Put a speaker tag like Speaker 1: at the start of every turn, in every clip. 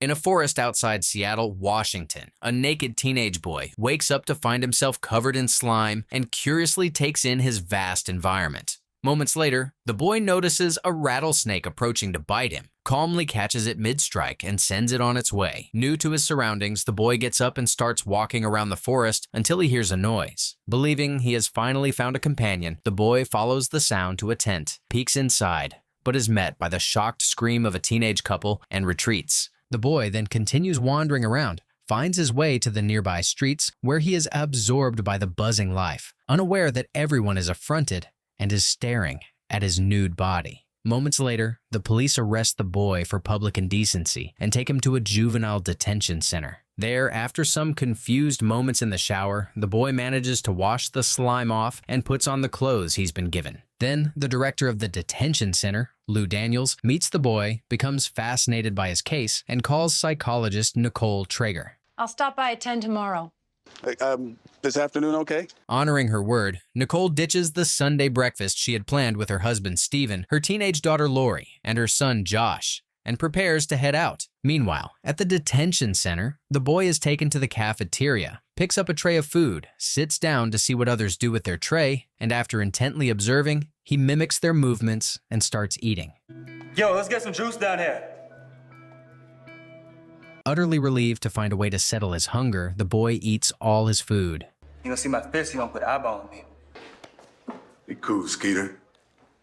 Speaker 1: In a forest outside Seattle, Washington, a naked teenage boy wakes up to find himself covered in slime and curiously takes in his vast environment. Moments later, the boy notices a rattlesnake approaching to bite him, calmly catches it mid-strike and sends it on its way. New to his surroundings, the boy gets up and starts walking around the forest until he hears a noise. Believing he has finally found a companion, the boy follows the sound to a tent, peeks inside, but is met by the shocked scream of a teenage couple and retreats. The boy then continues wandering around, finds his way to the nearby streets where he is absorbed by the buzzing life, unaware that everyone is affronted and is staring at his nude body. Moments later, the police arrest the boy for public indecency and take him to a juvenile detention center. There, after some confused moments in the shower, the boy manages to wash the slime off and puts on the clothes he's been given. Then, the director of the detention center, Lou Daniels, meets the boy, becomes fascinated by his case, and calls psychologist Nicole Trager.
Speaker 2: I'll stop by at 10 tomorrow.
Speaker 3: This afternoon, okay?
Speaker 1: Honoring her word, Nicole ditches the Sunday breakfast she had planned with her husband Stephen, her teenage daughter Lori, and her son Josh, and prepares to head out. Meanwhile, at the detention center, the boy is taken to the cafeteria, picks up a tray of food, sits down to see what others do with their tray, and after intently observing, he mimics their movements and starts eating.
Speaker 4: Yo, let's get some juice down here.
Speaker 1: Utterly relieved to find a way to settle his hunger, the boy eats all his food.
Speaker 4: You gonna see my fist, you gonna put eyeball on me.
Speaker 3: Be cool, Skeeter.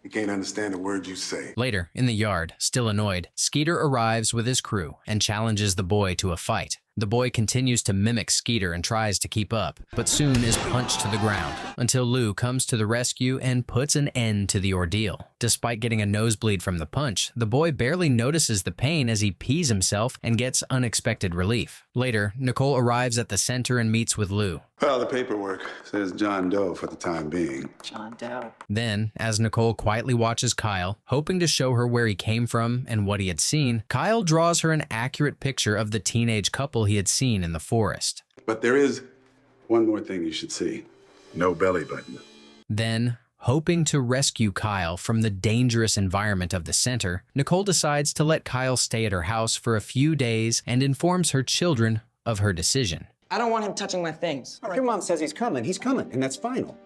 Speaker 3: You can't understand a word you say.
Speaker 1: Later, in the yard, still annoyed, Skeeter arrives with his crew and challenges the boy to a fight. The boy continues to mimic Skeeter and tries to keep up, but soon is punched to the ground, until Lou comes to the rescue and puts an end to the ordeal. Despite getting a nosebleed from the punch, the boy barely notices the pain as he pees himself and gets unexpected relief. Later, Nicole arrives at the center and meets with Lou.
Speaker 3: Well, the paperwork says John Doe for the time being.
Speaker 2: John Doe.
Speaker 1: Then, as Nicole quietly watches Kyle, hoping to show her where he came from and what he had seen, Kyle draws her an accurate picture of the teenage couple he had seen in the forest.
Speaker 3: But there is one more thing you should see. No belly button.
Speaker 1: Then, hoping to rescue Kyle from the dangerous environment of the center, Nicole decides to let Kyle stay at her house for a few days and informs her children of her decision.
Speaker 5: I don't want him touching my things.
Speaker 6: All right. Your mom says he's coming, and that's final.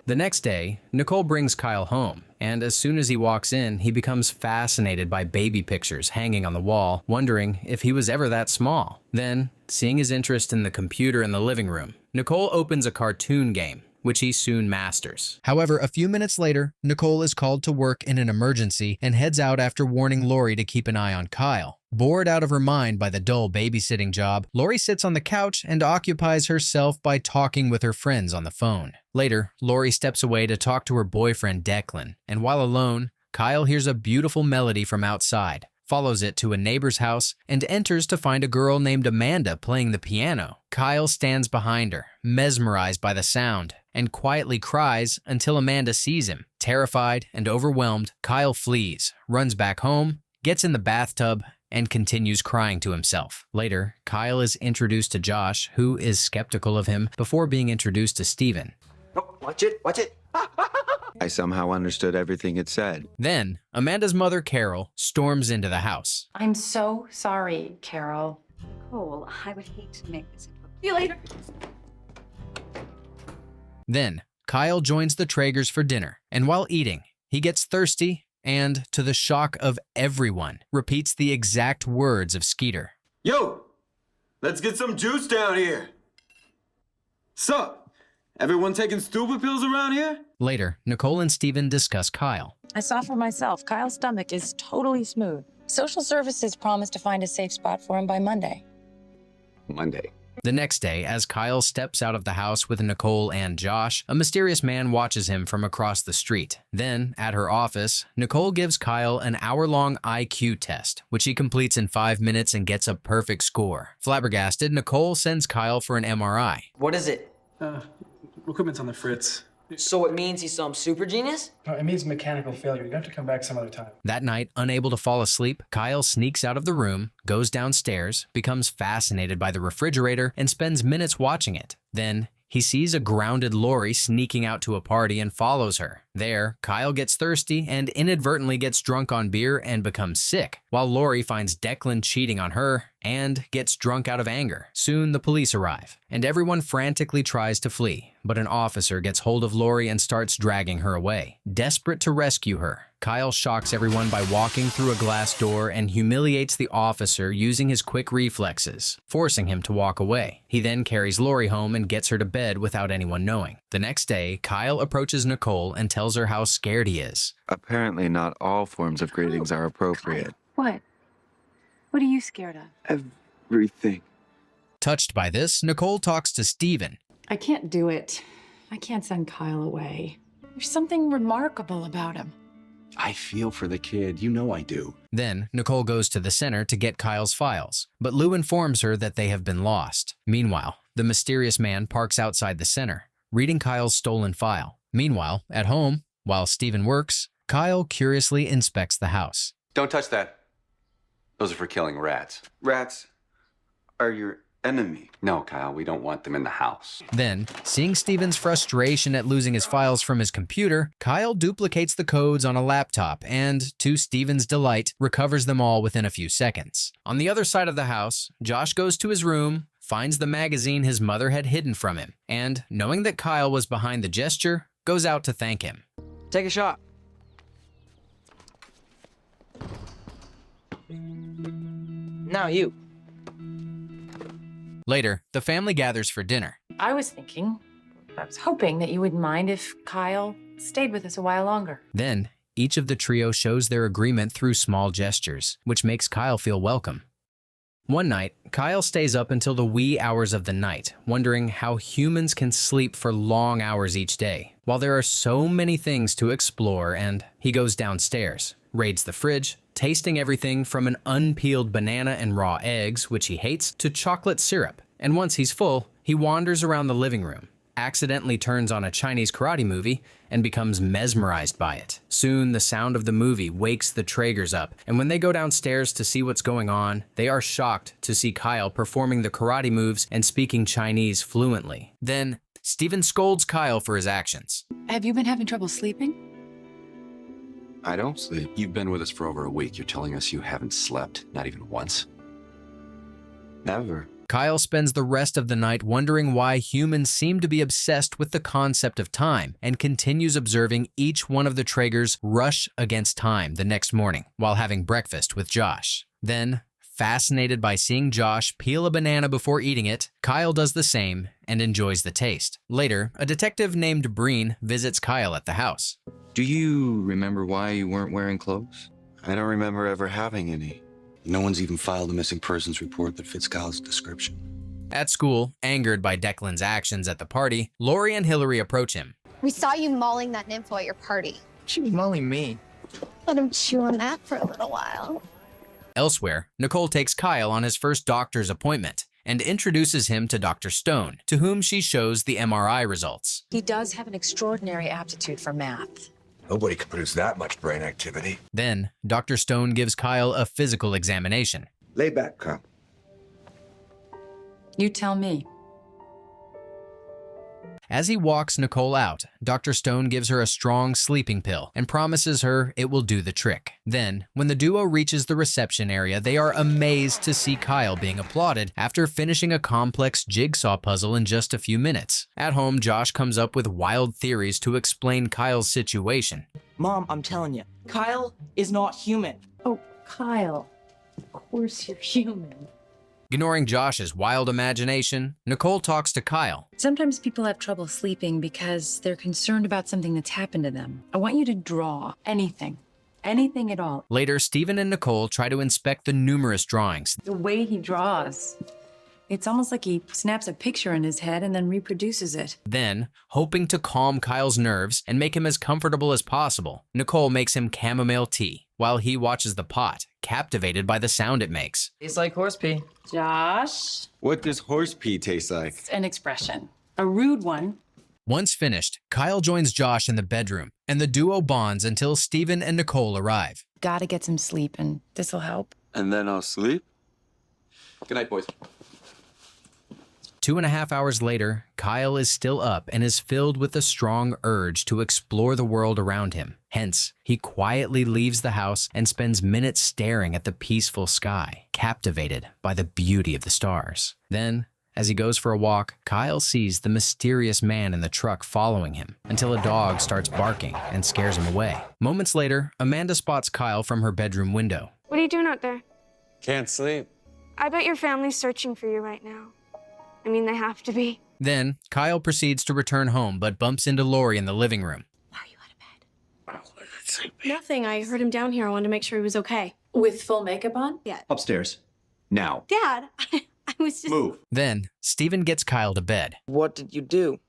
Speaker 1: The next day, Nicole brings Kyle home, and as soon as he walks in, he becomes fascinated by baby pictures hanging on the wall, wondering if he was ever that small. Then, seeing his interest in the computer in the living room, Nicole opens a cartoon game, which he soon masters. However, a few minutes later, Nicole is called to work in an emergency and heads out after warning Lori to keep an eye on Kyle. Bored out of her mind by the dull babysitting job, Lori sits on the couch and occupies herself by talking with her friends on the phone. Later, Lori steps away to talk to her boyfriend Declan, and while alone, Kyle hears a beautiful melody from outside, follows it to a neighbor's house, and enters to find a girl named Amanda playing the piano. Kyle stands behind her, mesmerized by the sound, and quietly cries until Amanda sees him. Terrified and overwhelmed, Kyle flees, runs back home, gets in the bathtub, and continues crying to himself. Later, Kyle is introduced to Josh, who is skeptical of him before being introduced to Stephen.
Speaker 4: Oh, watch it, watch it.
Speaker 7: I somehow understood everything it said.
Speaker 1: Then, Amanda's mother, Carol, storms into the house.
Speaker 2: I'm so sorry, Carol.
Speaker 8: Nicole, I would hate to make this into
Speaker 2: See you later.
Speaker 1: Then, Kyle joins the Tragers for dinner, and while eating, he gets thirsty and, to the shock of everyone, repeats the exact words of Skeeter.
Speaker 4: Yo, let's get some juice down here. Sup? Everyone taking stupid pills around here?
Speaker 1: Later, Nicole and Stephen discuss Kyle.
Speaker 2: I saw for myself. Kyle's stomach is totally smooth. Social services promised to find a safe spot for him by Monday.
Speaker 7: Monday.
Speaker 1: The next day, as Kyle steps out of the house with Nicole and Josh, a mysterious man watches him from across the street. Then, at her office, Nicole gives Kyle an hour-long IQ test, which he completes in 5 minutes and gets a perfect score. Flabbergasted, Nicole sends Kyle for an MRI.
Speaker 5: What is it?
Speaker 9: Equipment's on the fritz.
Speaker 5: So it means he's some super genius?
Speaker 9: No, it means mechanical failure. You have to come back some other time.
Speaker 1: That night, unable to fall asleep, Kyle sneaks out of the room, goes downstairs, becomes fascinated by the refrigerator, and spends minutes watching it. Then, He sees a grounded Lori sneaking out to a party and follows her. There, Kyle gets thirsty and inadvertently gets drunk on beer and becomes sick, while Lori finds Declan cheating on her and gets drunk out of anger. Soon the police arrive, and everyone frantically tries to flee, but an officer gets hold of Lori and starts dragging her away. Desperate to rescue her, Kyle shocks everyone by walking through a glass door and humiliates the officer using his quick reflexes, forcing him to walk away. He then carries Lori home and gets her to bed without anyone knowing. The next day, Kyle approaches Nicole and tells her how scared he is.
Speaker 7: Apparently not all forms of greetings are appropriate.
Speaker 8: What? What are you scared of?
Speaker 7: Everything.
Speaker 1: Touched by this, Nicole talks to Steven.
Speaker 2: I can't do it. I can't send Kyle away. There's something remarkable about him.
Speaker 6: I feel for the kid. You know I do.
Speaker 1: Then, Nicole goes to the center to get Kyle's files, but Lou informs her that they have been lost. Meanwhile, the mysterious man parks outside the center, reading Kyle's stolen file. Meanwhile, at home, while Steven works, Kyle curiously inspects the house.
Speaker 10: Don't touch that. Those are for killing rats. Rats are your enemy. No, Kyle, we don't want them in the house.
Speaker 1: Then, seeing Steven's frustration at losing his files from his computer, Kyle duplicates the codes on a laptop and, to Steven's delight, recovers them all within a few seconds. On the other side of the house, Josh goes to his room, finds the magazine his mother had hidden from him, and, knowing that Kyle was behind the gesture, goes out to thank him.
Speaker 5: Take a shot. Now you.
Speaker 1: Later, the family gathers for dinner.
Speaker 2: I was hoping that you wouldn't mind if Kyle stayed with us a while longer.
Speaker 1: Then, each of the trio shows their agreement through small gestures, which makes Kyle feel welcome. One night, Kyle stays up until the wee hours of the night, wondering how humans can sleep for long hours each day, while there are so many things to explore, and he goes downstairs, raids the fridge, tasting everything from an unpeeled banana and raw eggs, which he hates, to chocolate syrup. And once he's full, he wanders around the living room, accidentally turns on a Chinese karate movie, and becomes mesmerized by it. Soon, the sound of the movie wakes the Tragers up, and when they go downstairs to see what's going on, they are shocked to see Kyle performing the karate moves and speaking Chinese fluently. Then, Steven scolds Kyle for his actions.
Speaker 2: Have you been having trouble sleeping?
Speaker 10: I don't sleep. You've been with us for over a week. You're telling us you haven't slept, not even once?
Speaker 7: Never.
Speaker 1: Kyle spends the rest of the night wondering why humans seem to be obsessed with the concept of time and continues observing each one of the Tragers rush against time the next morning while having breakfast with Josh. Then, fascinated by seeing Josh peel a banana before eating it, Kyle does the same and enjoys the taste. Later, a detective named Breen visits Kyle at the house.
Speaker 7: Do you remember why you weren't wearing clothes?
Speaker 10: I don't remember ever having any.
Speaker 6: No one's even filed a missing persons report that fits Kyle's description.
Speaker 1: At school, angered by Declan's actions at the party, Lori and Hillary approach him.
Speaker 11: We saw you mauling that nympho at your party.
Speaker 5: She was mauling me.
Speaker 11: Let him chew on that for a little while.
Speaker 1: Elsewhere, Nicole takes Kyle on his first doctor's appointment and introduces him to Dr. Stone, to whom she shows the MRI results.
Speaker 2: He does have an extraordinary aptitude for math.
Speaker 3: Nobody can produce that much brain activity.
Speaker 1: Then, Dr. Stone gives Kyle a physical examination.
Speaker 6: Lay back, Kyle.
Speaker 2: You tell me.
Speaker 1: As he walks Nicole out, Dr. Stone gives her a strong sleeping pill and promises her it will do the trick. Then, when the duo reaches the reception area, they are amazed to see Kyle being applauded after finishing a complex jigsaw puzzle in just a few minutes. At home, Josh comes up with wild theories to explain Kyle's situation.
Speaker 5: Mom, I'm telling you, Kyle is not human.
Speaker 2: Oh, Kyle. Of course you're human.
Speaker 1: Ignoring Josh's wild imagination, Nicole talks to Kyle.
Speaker 2: Sometimes people have trouble sleeping because they're concerned about something that's happened to them. I want you to draw anything at all.
Speaker 1: Later, Steven and Nicole try to inspect the numerous drawings.
Speaker 2: The way he draws, it's almost like he snaps a picture in his head and then reproduces it.
Speaker 1: Then, hoping to calm Kyle's nerves and make him as comfortable as possible, Nicole makes him chamomile tea while he watches the pot, captivated by the sound it makes.
Speaker 5: It's like horse pee.
Speaker 2: Josh?
Speaker 7: What does horse pee taste like?
Speaker 2: It's an expression. A rude one.
Speaker 1: Once finished, Kyle joins Josh in the bedroom, and the duo bonds until Steven and Nicole arrive.
Speaker 2: Gotta get some sleep, and this'll help.
Speaker 7: And then I'll sleep?
Speaker 10: Good night, boys.
Speaker 1: 2.5 hours later, Kyle is still up and is filled with a strong urge to explore the world around him. Hence, he quietly leaves the house and spends minutes staring at the peaceful sky, captivated by the beauty of the stars. Then, as he goes for a walk, Kyle sees the mysterious man in the truck following him until a dog starts barking and scares him away. Moments later, Amanda spots Kyle from her bedroom window.
Speaker 8: What are you doing out there?
Speaker 6: Can't sleep.
Speaker 8: I bet your family's searching for you right now. I mean, they have to be.
Speaker 1: Then, Kyle proceeds to return home but bumps into Lori in the living room.
Speaker 8: Why are you out of bed? Nothing. I heard him down here. I wanted to make sure he was okay.
Speaker 2: With full makeup on?
Speaker 8: Yeah.
Speaker 4: Upstairs. Now.
Speaker 8: Dad, I was just...
Speaker 4: Move.
Speaker 1: Then, Stephen gets Kyle to bed.
Speaker 5: What did you do?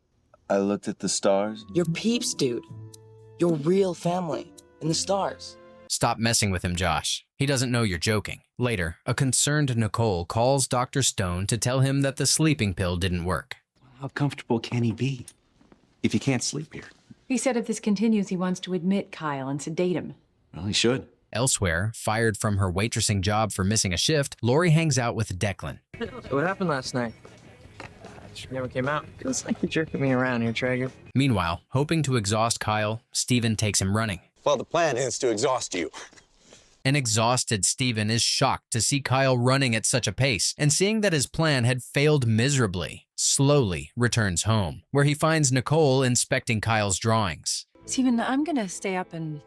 Speaker 6: I looked at the stars.
Speaker 5: Your peeps, dude. Your real family. In the stars.
Speaker 1: Stop messing with him, Josh. He doesn't know you're joking. Later, a concerned Nicole calls Dr. Stone to tell him that the sleeping pill didn't work.
Speaker 6: How comfortable can he be if he can't sleep here?
Speaker 2: He said if this continues, he wants to admit Kyle and sedate him.
Speaker 6: Well, he should.
Speaker 1: Elsewhere, fired from her waitressing job for missing a shift, Lori hangs out with Declan.
Speaker 5: So what happened last night? She never came out. Feels like you're jerking me around here, Trager.
Speaker 1: Meanwhile, hoping to exhaust Kyle, Stephen takes him running.
Speaker 3: Well, the plan is to exhaust you.
Speaker 1: An exhausted Stephen is shocked to see Kyle running at such a pace, and seeing that his plan had failed miserably, slowly returns home, where he finds Nicole inspecting Kyle's drawings.
Speaker 2: Stephen, I'm gonna stay up and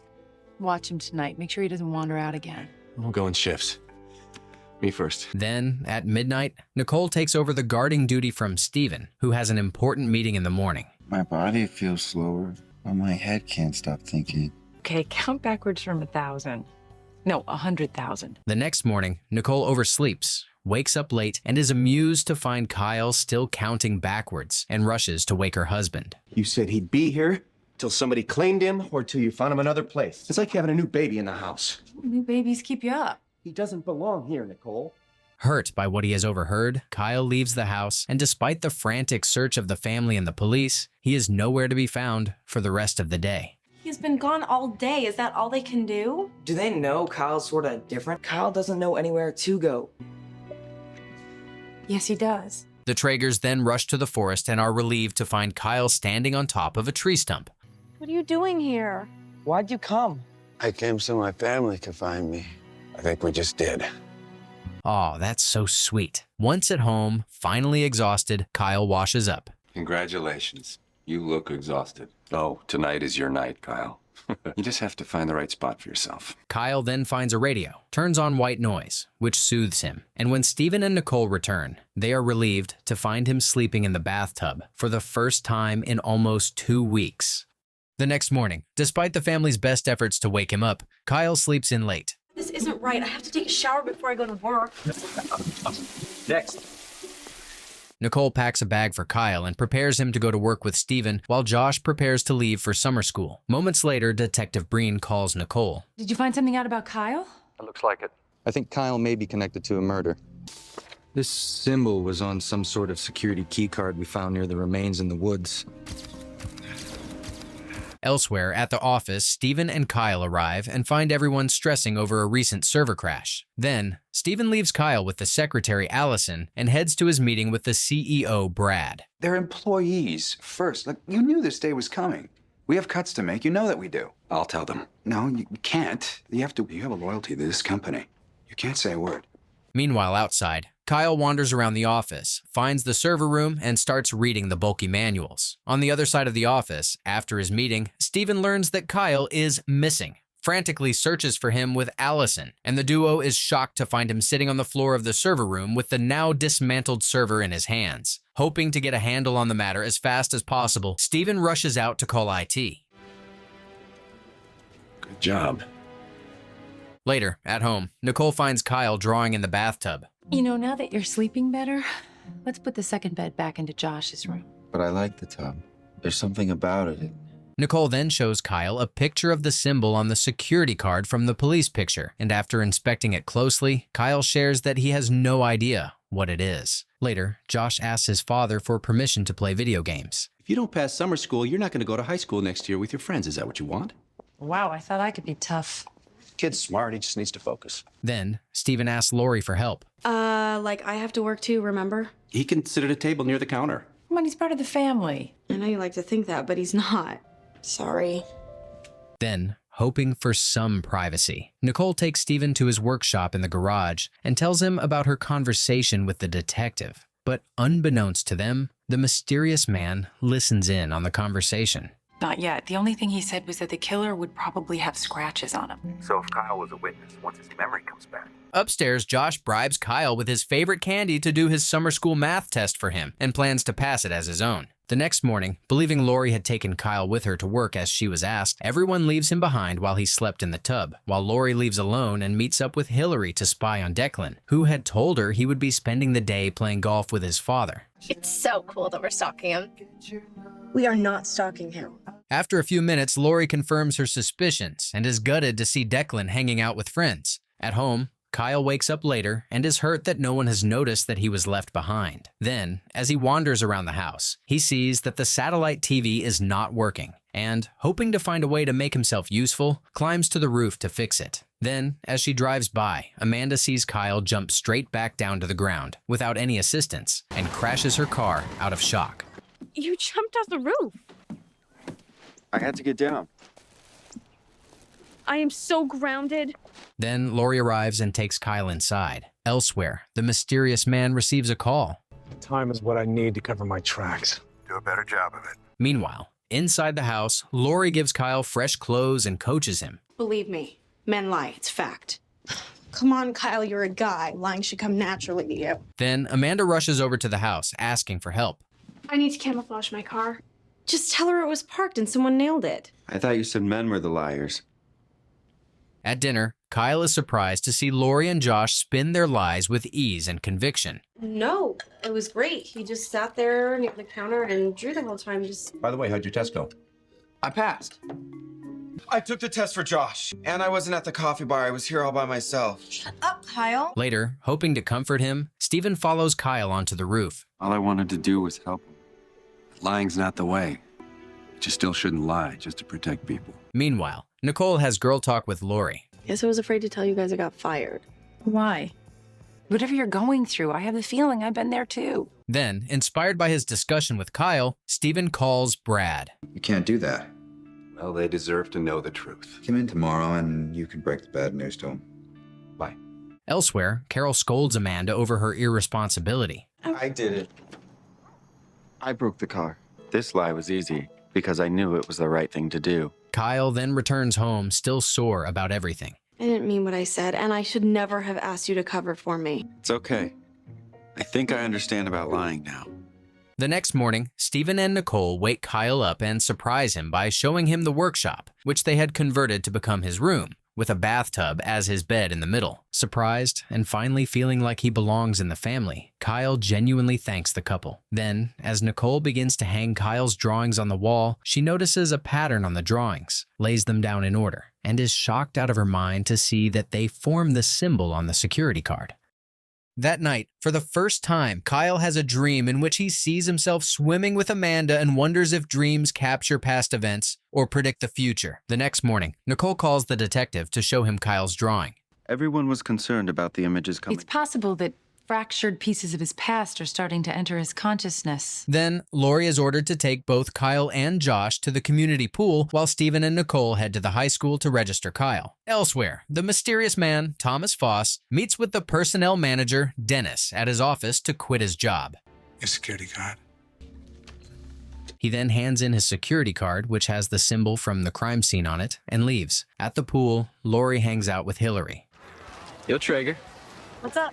Speaker 2: watch him tonight. Make sure he doesn't wander out again.
Speaker 3: We'll go in shifts. Me first.
Speaker 1: Then, at midnight, Nicole takes over the guarding duty from Stephen, who has an important meeting in the morning.
Speaker 6: My body feels slower, but my head can't stop thinking.
Speaker 2: Okay, count backwards from 1,000. No, 100,000.
Speaker 1: The next morning, Nicole oversleeps, wakes up late, and is amused to find Kyle still counting backwards and rushes to wake her husband.
Speaker 12: You said he'd be here till somebody claimed him or till you found him another place. It's like having a new baby in the house.
Speaker 2: New babies keep you up.
Speaker 12: He doesn't belong here, Nicole.
Speaker 1: Hurt by what he has overheard, Kyle leaves the house, and despite the frantic search of the family and the police, he is nowhere to be found for the rest of the day.
Speaker 8: He's been gone all day. Is that all they can do?
Speaker 5: Do they know Kyle's sort of different? Kyle doesn't know anywhere to go.
Speaker 2: Yes, he does.
Speaker 1: The Tragers then rush to the forest and are relieved to find Kyle standing on top of a tree stump.
Speaker 8: What are you doing here?
Speaker 5: Why'd you come?
Speaker 3: I came so my family could find me. I think we just did.
Speaker 1: Aw, that's so sweet. Once at home, finally exhausted, Kyle washes up.
Speaker 10: Congratulations. You look exhausted. Oh, tonight is your night, Kyle. You just have to find the right spot for yourself.
Speaker 1: Kyle then finds a radio, turns on white noise, which soothes him. And when Stephen and Nicole return, they are relieved to find him sleeping in the bathtub for the first time in almost 2 weeks. The next morning, despite the family's best efforts to wake him up, Kyle sleeps in late.
Speaker 8: This isn't right. I have to take a shower before I go to work.
Speaker 12: Next.
Speaker 1: Nicole packs a bag for Kyle and prepares him to go to work with Stephen, while Josh prepares to leave for summer school. Moments later, Detective Breen calls Nicole.
Speaker 2: Did you find something out about Kyle?
Speaker 6: It looks like it. I think Kyle may be connected to a murder. This symbol was on some sort of security key card we found near the remains in the woods.
Speaker 1: Elsewhere, at the office, Stephen and Kyle arrive and find everyone stressing over a recent server crash. Then, Stephen leaves Kyle with the secretary, Allison, and heads to his meeting with the CEO, Brad.
Speaker 13: They're employees first. Like, you knew this day was coming. We have cuts to make. You know that we do.
Speaker 10: I'll tell them.
Speaker 13: No, you can't. You have a loyalty to this company. You can't say a word.
Speaker 1: Meanwhile, outside, Kyle wanders around the office, finds the server room, and starts reading the bulky manuals. On the other side of the office, after his meeting, Stephen learns that Kyle is missing, frantically searches for him with Allison, and the duo is shocked to find him sitting on the floor of the server room with the now dismantled server in his hands. Hoping to get a handle on the matter as fast as possible, Stephen rushes out to call IT.
Speaker 3: Good job.
Speaker 1: Later, at home, Nicole finds Kyle drawing in the bathtub.
Speaker 2: You know, now that you're sleeping better, let's put the second bed back into Josh's room.
Speaker 6: But I like the tub. There's something about it.
Speaker 1: Nicole then shows Kyle a picture of the symbol on the security card from the police picture, and after inspecting it closely, Kyle shares that he has no idea what it is. Later, Josh asks his father for permission to play video games.
Speaker 14: If you don't pass summer school, you're not going to go to high school next year with your friends. Is that what you want?
Speaker 2: Wow, I thought I could be tough.
Speaker 13: Kid's smart. He just needs to focus.
Speaker 1: Then, Stephen asks Lori for help.
Speaker 8: Like I have to work too, remember?
Speaker 14: He can sit at a table near the counter.
Speaker 2: Come on, he's part of the family.
Speaker 8: I know you like to think that, but he's not. Sorry.
Speaker 1: Then, hoping for some privacy, Nicole takes Steven to his workshop in the garage and tells him about her conversation with the detective. But unbeknownst to them, the mysterious man listens in on the conversation.
Speaker 2: Not yet. The only thing he said was that the killer would probably have scratches on him.
Speaker 15: So if Kyle was a witness, once his memory comes back.
Speaker 1: Upstairs, Josh bribes Kyle with his favorite candy to do his summer school math test for him and plans to pass it as his own. The next morning, believing Lori had taken Kyle with her to work as she was asked, everyone leaves him behind while he slept in the tub, while Lori leaves alone and meets up with Hillary to spy on Declan, who had told her he would be spending the day playing golf with his father.
Speaker 11: It's so cool that we're stalking him.
Speaker 8: We are not stalking him.
Speaker 1: After a few minutes, Lori confirms her suspicions and is gutted to see Declan hanging out with friends. At home, Kyle wakes up later and is hurt that no one has noticed that he was left behind. Then, as he wanders around the house, he sees that the satellite TV is not working and, hoping to find a way to make himself useful, climbs to the roof to fix it. Then, as she drives by, Amanda sees Kyle jump straight back down to the ground without any assistance and crashes her car out of shock.
Speaker 8: You jumped off the roof.
Speaker 4: I had to get down.
Speaker 8: I am so grounded.
Speaker 1: Then Lori arrives and takes Kyle inside. Elsewhere, the mysterious man receives a call.
Speaker 9: Time is what I need to cover my tracks.
Speaker 15: Do a better job of it.
Speaker 1: Meanwhile, inside the house, Lori gives Kyle fresh clothes and coaches him.
Speaker 8: Believe me, men lie. It's fact. Come on, Kyle, you're a guy. Lying should come naturally to you.
Speaker 1: Then Amanda rushes over to the house, asking for help.
Speaker 8: I need to camouflage my car. Just tell her it was parked and someone nailed it.
Speaker 4: I thought you said men were the liars.
Speaker 1: At dinner, Kyle is surprised to see Lori and Josh spin their lies with ease and conviction.
Speaker 8: No, it was great. He just sat there near the counter and drew the whole time.
Speaker 13: By the way, how'd your test go?
Speaker 4: I passed. I took the test for Josh, and I wasn't at the coffee bar. I was here all by myself.
Speaker 8: Shut up, Kyle.
Speaker 1: Later, hoping to comfort him, Steven follows Kyle onto the roof.
Speaker 10: All I wanted to do was help him.
Speaker 14: Lying's not the way. But you still shouldn't lie just to protect people.
Speaker 1: Meanwhile, Nicole has girl talk with Lori.
Speaker 8: Guess I was afraid to tell you guys I got fired.
Speaker 2: Why? Whatever you're going through, I have the feeling I've been there too.
Speaker 1: Then, inspired by his discussion with Kyle, Steven calls Brad.
Speaker 13: You can't do that.
Speaker 10: Well, they deserve to know the truth.
Speaker 13: Come in tomorrow and you can break the bad news to him.
Speaker 10: Bye.
Speaker 1: Elsewhere, Carol scolds Amanda over her irresponsibility.
Speaker 4: I did it. I broke the car. This lie was easy because I knew it was the right thing to do.
Speaker 1: Kyle then returns home, still sore about everything.
Speaker 8: I didn't mean what I said, and I should never have asked you to cover for me.
Speaker 14: It's okay. I think I understand about lying now.
Speaker 1: The next morning, Steven and Nicole wake Kyle up and surprise him by showing him the workshop, which they had converted to become his room, with a bathtub as his bed in the middle. Surprised and finally feeling like he belongs in the family, Kyle genuinely thanks the couple. Then, as Nicole begins to hang Kyle's drawings on the wall, she notices a pattern on the drawings, lays them down in order, and is shocked out of her mind to see that they form the symbol on the security card. That night, for the first time, Kyle has a dream in which he sees himself swimming with Amanda and wonders if dreams capture past events or predict the future. The next morning, Nicole calls the detective to show him Kyle's drawing.
Speaker 4: Everyone was concerned about the images coming.
Speaker 2: It's possible that fractured pieces of his past are starting to enter his consciousness.
Speaker 1: Then, Lori is ordered to take both Kyle and Josh to the community pool while Steven and Nicole head to the high school to register Kyle. Elsewhere, the mysterious man, Thomas Foss, meets with the personnel manager, Dennis, at his office to quit his job.
Speaker 3: Your security card.
Speaker 1: He then hands in his security card, which has the symbol from the crime scene on it, and leaves. At the pool, Lori hangs out with Hillary.
Speaker 5: Yo, Trager.
Speaker 8: What's up?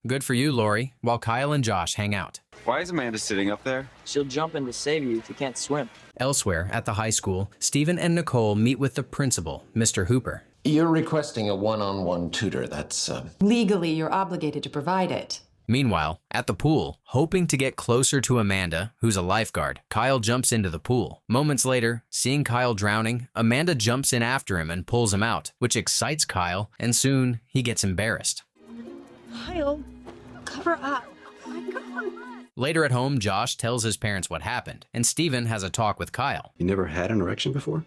Speaker 1: Good for you, Lori, while Kyle and Josh hang out.
Speaker 4: Why is Amanda sitting up there?
Speaker 5: She'll jump in to save you if you can't swim.
Speaker 1: Elsewhere, at the high school, Steven and Nicole meet with the principal, Mr. Hooper.
Speaker 16: You're requesting a one-on-one tutor. That's,
Speaker 2: Legally, you're obligated to provide it.
Speaker 1: Meanwhile, at the pool, hoping to get closer to Amanda, who's a lifeguard, Kyle jumps into the pool. Moments later, seeing Kyle drowning, Amanda jumps in after him and pulls him out, which excites Kyle, and soon he gets embarrassed.
Speaker 8: Kyle, cover up. Oh my God.
Speaker 1: Later at home, Josh tells his parents what happened, and Steven has a talk with Kyle.
Speaker 14: You never had an erection before?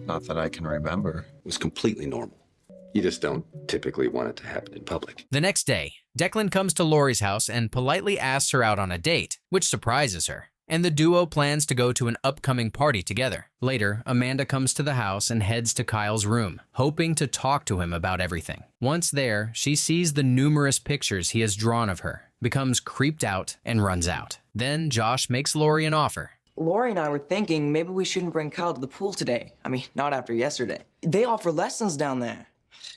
Speaker 13: Not that I can remember.
Speaker 14: It was completely normal.
Speaker 10: You just don't typically want it to happen in public.
Speaker 1: The next day, Declan comes to Lori's house and politely asks her out on a date, which surprises her, and the duo plans to go to an upcoming party together. Later, Amanda comes to the house and heads to Kyle's room, hoping to talk to him about everything. Once there, she sees the numerous pictures he has drawn of her, becomes creeped out, and runs out. Then Josh makes Lori an offer.
Speaker 5: Lori and I were thinking maybe we shouldn't bring Kyle to the pool today. I mean, not after yesterday. They offer lessons down there.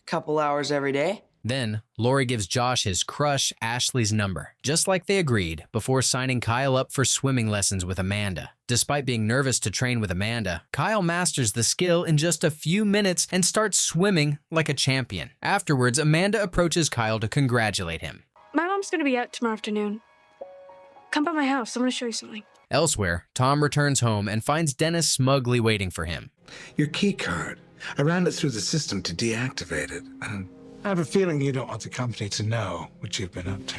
Speaker 5: Couple hours every day.
Speaker 1: Then, Lori gives Josh his crush, Ashley's number, just like they agreed, before signing Kyle up for swimming lessons with Amanda. Despite being nervous to train with Amanda, Kyle masters the skill in just a few minutes and starts swimming like a champion. Afterwards, Amanda approaches Kyle to congratulate him.
Speaker 17: My mom's gonna be out tomorrow afternoon. Come by my house, I want to show you something.
Speaker 1: Elsewhere, Tom returns home and finds Dennis smugly waiting for him.
Speaker 18: Your key card. I ran it through the system to deactivate it. I have a feeling you don't want the company to know what you've been up to.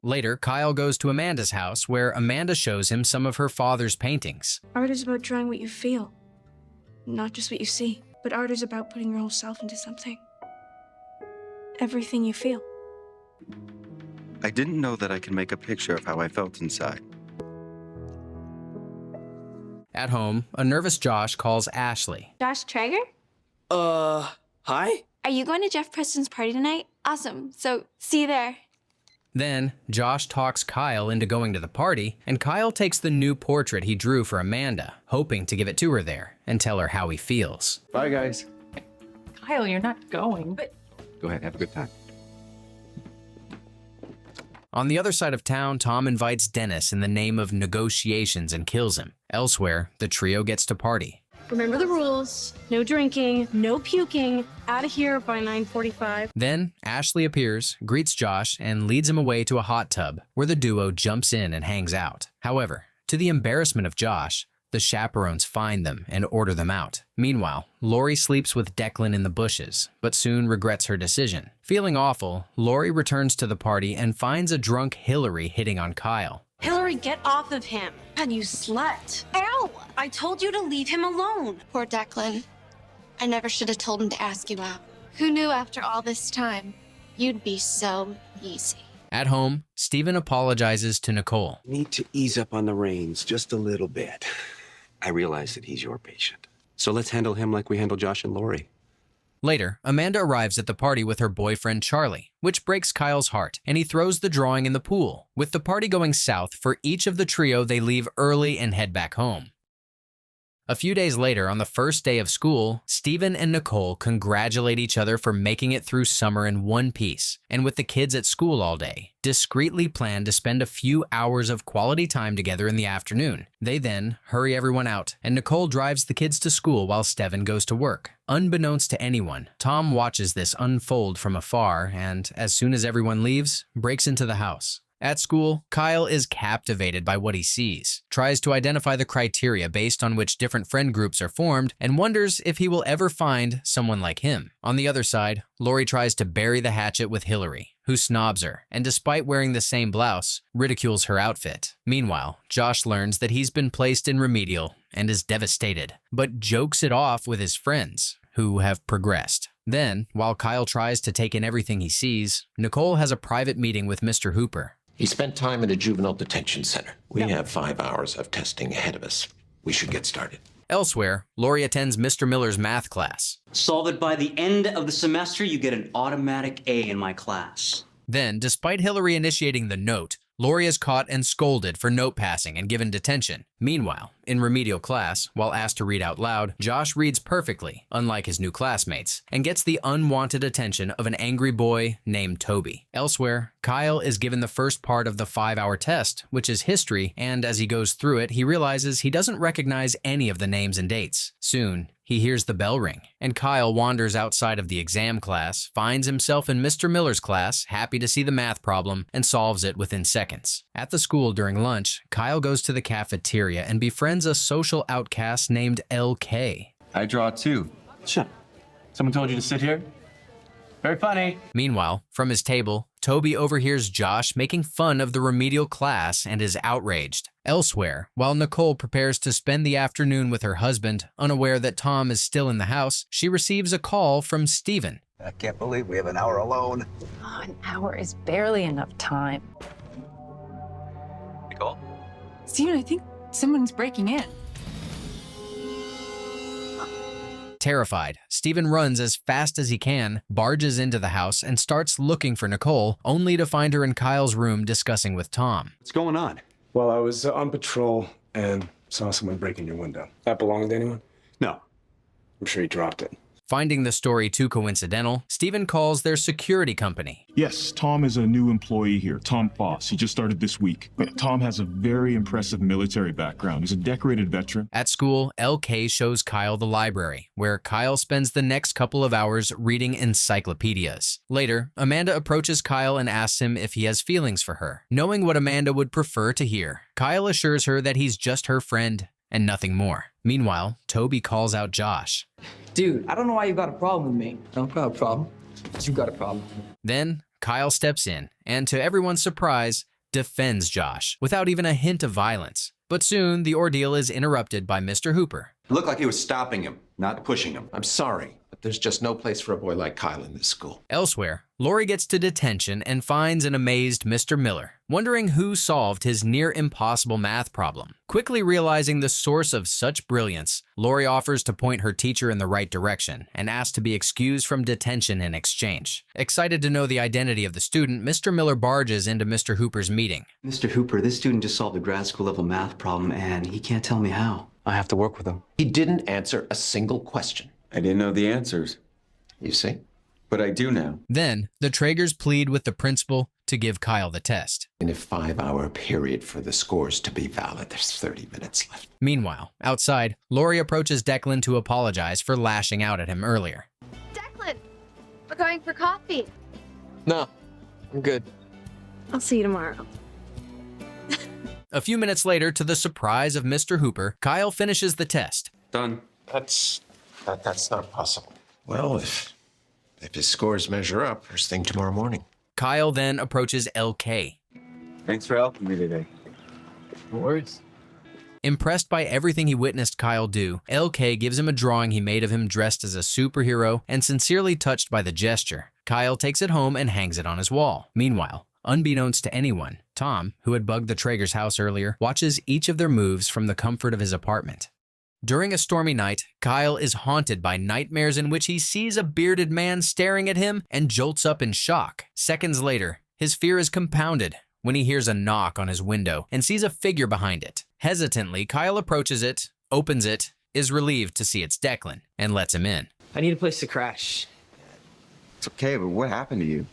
Speaker 1: Later, Kyle goes to Amanda's house where Amanda shows him some of her father's paintings.
Speaker 17: Art is about drawing what you feel, not just what you see. But art is about putting your whole self into something. Everything you feel.
Speaker 10: I didn't know that I could make a picture of how I felt inside.
Speaker 1: At home, a nervous Josh calls Ashley.
Speaker 11: Josh Trager?
Speaker 5: Hi?
Speaker 11: Are you going to Jeff Preston's party tonight? Awesome. So, see you there.
Speaker 1: Then, Josh talks Kyle into going to the party, and Kyle takes the new portrait he drew for Amanda, hoping to give it to her there and tell her how he feels.
Speaker 13: Bye, guys.
Speaker 2: Kyle, you're not going, but...
Speaker 14: Go ahead, have a good time.
Speaker 1: On the other side of town, Tom invites Dennis in the name of negotiations and kills him. Elsewhere, the trio gets to party.
Speaker 8: Remember the rules. No drinking, no puking. Out of here by 9:45.
Speaker 1: Then, Ashley appears, greets Josh, and leads him away to a hot tub, where the duo jumps in and hangs out. However, to the embarrassment of Josh, the chaperones find them and order them out. Meanwhile, Lori sleeps with Declan in the bushes, but soon regrets her decision. Feeling awful, Lori returns to the party and finds a drunk Hillary hitting on Kyle.
Speaker 8: Hillary, get off of him. God, you slut. Ow! I told you to leave him alone.
Speaker 11: Poor Declan. I never should have told him to ask you out. Who knew after all this time, you'd be so easy.
Speaker 1: At home, Stephen apologizes to Nicole.
Speaker 12: Need to ease up on the reins just a little bit. I realize that he's your patient. So let's handle him like we handle Josh and Lori.
Speaker 1: Later, Amanda arrives at the party with her boyfriend Charlie, which breaks Kyle's heart, and he throws the drawing in the pool. With the party going south, for each of the trio, they leave early and head back home. A few days later, on the first day of school, Stephen and Nicole congratulate each other for making it through summer in one piece, and with the kids at school all day, discreetly plan to spend a few hours of quality time together in the afternoon. They then hurry everyone out, and Nicole drives the kids to school while Stephen goes to work. Unbeknownst to anyone, Tom watches this unfold from afar and, as soon as everyone leaves, breaks into the house. At school, Kyle is captivated by what he sees, tries to identify the criteria based on which different friend groups are formed, and wonders if he will ever find someone like him. On the other side, Lori tries to bury the hatchet with Hillary, who snobs her, and despite wearing the same blouse, ridicules her outfit. Meanwhile, Josh learns that he's been placed in remedial and is devastated, but jokes it off with his friends, who have progressed. Then, while Kyle tries to take in everything he sees, Nicole has a private meeting with Mr. Hooper.
Speaker 16: He spent time at a juvenile detention center. We have 5 hours of testing ahead of us. We should get started.
Speaker 1: Elsewhere, Lori attends Mr. Miller's math class.
Speaker 19: Solve it by the end of the semester, you get an automatic A in my class.
Speaker 1: Then, despite Hillary initiating the note, Lori is caught and scolded for note passing and given detention. Meanwhile, in remedial class, while asked to read out loud, Josh reads perfectly, unlike his new classmates, and gets the unwanted attention of an angry boy named Toby. Elsewhere, Kyle is given the first part of the 5-hour test, which is history, and as he goes through it, he realizes he doesn't recognize any of the names and dates. Soon, he hears the bell ring, and Kyle wanders outside of the exam class, finds himself in Mr. Miller's class, happy to see the math problem, and solves it within seconds. At the school during lunch, Kyle goes to the cafeteria and befriends a social outcast named LK.
Speaker 4: I draw too. Shut. Someone told you to sit here? Very funny.
Speaker 1: Meanwhile, from his table, Toby overhears Josh making fun of the remedial class and is outraged. Elsewhere, while Nicole prepares to spend the afternoon with her husband, unaware that Tom is still in the house, she receives a call from Stephen.
Speaker 13: I can't believe we have an hour alone.
Speaker 2: Oh, an hour is barely enough time.
Speaker 6: Nicole?
Speaker 2: Steven, I think someone's breaking in.
Speaker 1: Terrified, Steven runs as fast as he can, barges into the house, and starts looking for Nicole, only to find her in Kyle's room discussing with Tom.
Speaker 12: What's going on?
Speaker 9: Well, I was on patrol and saw someone break in your window. That belonged to anyone?
Speaker 12: No.
Speaker 9: I'm sure he dropped it.
Speaker 1: Finding the story too coincidental, Steven calls their security company.
Speaker 20: Yes, Tom is a new employee here, Tom Foss. He just started this week. But Tom has a very impressive military background. He's a decorated veteran.
Speaker 1: At school, LK shows Kyle the library, where Kyle spends the next couple of hours reading encyclopedias. Later, Amanda approaches Kyle and asks him if he has feelings for her. Knowing what Amanda would prefer to hear, Kyle assures her that he's just her friend and nothing more. Meanwhile, Toby calls out Josh.
Speaker 5: Dude, I don't know why you got a problem with me. I don't got a problem. You got a problem.
Speaker 1: Then, Kyle steps in and, to everyone's surprise, defends Josh without even a hint of violence. But soon, the ordeal is interrupted by Mr. Hooper.
Speaker 12: It looked like he was stopping him, not pushing him.
Speaker 16: I'm sorry, but there's just no place for a boy like Kyle in this school.
Speaker 1: Elsewhere, Lori gets to detention and finds an amazed Mr. Miller, wondering who solved his near-impossible math problem. Quickly realizing the source of such brilliance, Lori offers to point her teacher in the right direction and asks to be excused from detention in exchange. Excited to know the identity of the student, Mr. Miller barges into Mr. Hooper's meeting.
Speaker 19: Mr. Hooper, this student just solved a grad school level math problem and he can't tell me how.
Speaker 6: I have to work with him.
Speaker 16: He didn't answer a single question.
Speaker 4: I didn't know the answers,
Speaker 16: You see?
Speaker 4: but I do now.
Speaker 1: Then, the Tragers plead with the principal to give Kyle the test.
Speaker 16: In a 5-hour period for the scores to be valid, there's 30 minutes left.
Speaker 1: Meanwhile, outside, Lori approaches Declan to apologize for lashing out at him earlier.
Speaker 11: Declan, we're going for coffee.
Speaker 6: No, I'm good.
Speaker 8: I'll see you tomorrow.
Speaker 1: A few minutes later, to the surprise of Mr. Hooper, Kyle finishes the test.
Speaker 10: Done.
Speaker 16: That's not possible. Well, if his scores measure up, first thing tomorrow morning.
Speaker 1: Kyle then approaches LK.
Speaker 4: Thanks for helping me today.
Speaker 6: No worries.
Speaker 1: Impressed by everything he witnessed Kyle do, LK gives him a drawing he made of him dressed as a superhero, and sincerely touched by the gesture, Kyle takes it home and hangs it on his wall. Meanwhile, unbeknownst to anyone, Tom, who had bugged the Tragers' house earlier, watches each of their moves from the comfort of his apartment. During a stormy night, Kyle is haunted by nightmares in which he sees a bearded man staring at him and jolts up in shock. Seconds later, his fear is compounded when he hears a knock on his window and sees a figure behind it. Hesitantly, Kyle approaches it, opens it, is relieved to see it's Declan, and lets him in.
Speaker 5: I need a place to crash.
Speaker 4: It's okay, but what happened to you?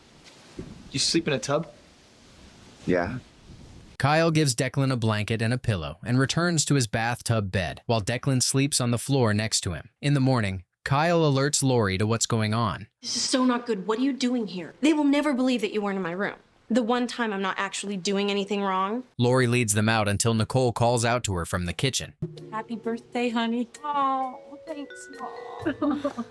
Speaker 5: You sleep in a tub?
Speaker 4: Yeah.
Speaker 1: Kyle gives Declan a blanket and a pillow and returns to his bathtub bed, while Declan sleeps on the floor next to him. In the morning, Kyle alerts Lori to what's going on.
Speaker 8: This is so not good. What are you doing here? They will never believe that you weren't in my room. The one time I'm not actually doing anything wrong.
Speaker 1: Lori leads them out until Nicole calls out to her from the kitchen.
Speaker 2: Happy birthday, honey.
Speaker 8: Oh, thanks, Mom.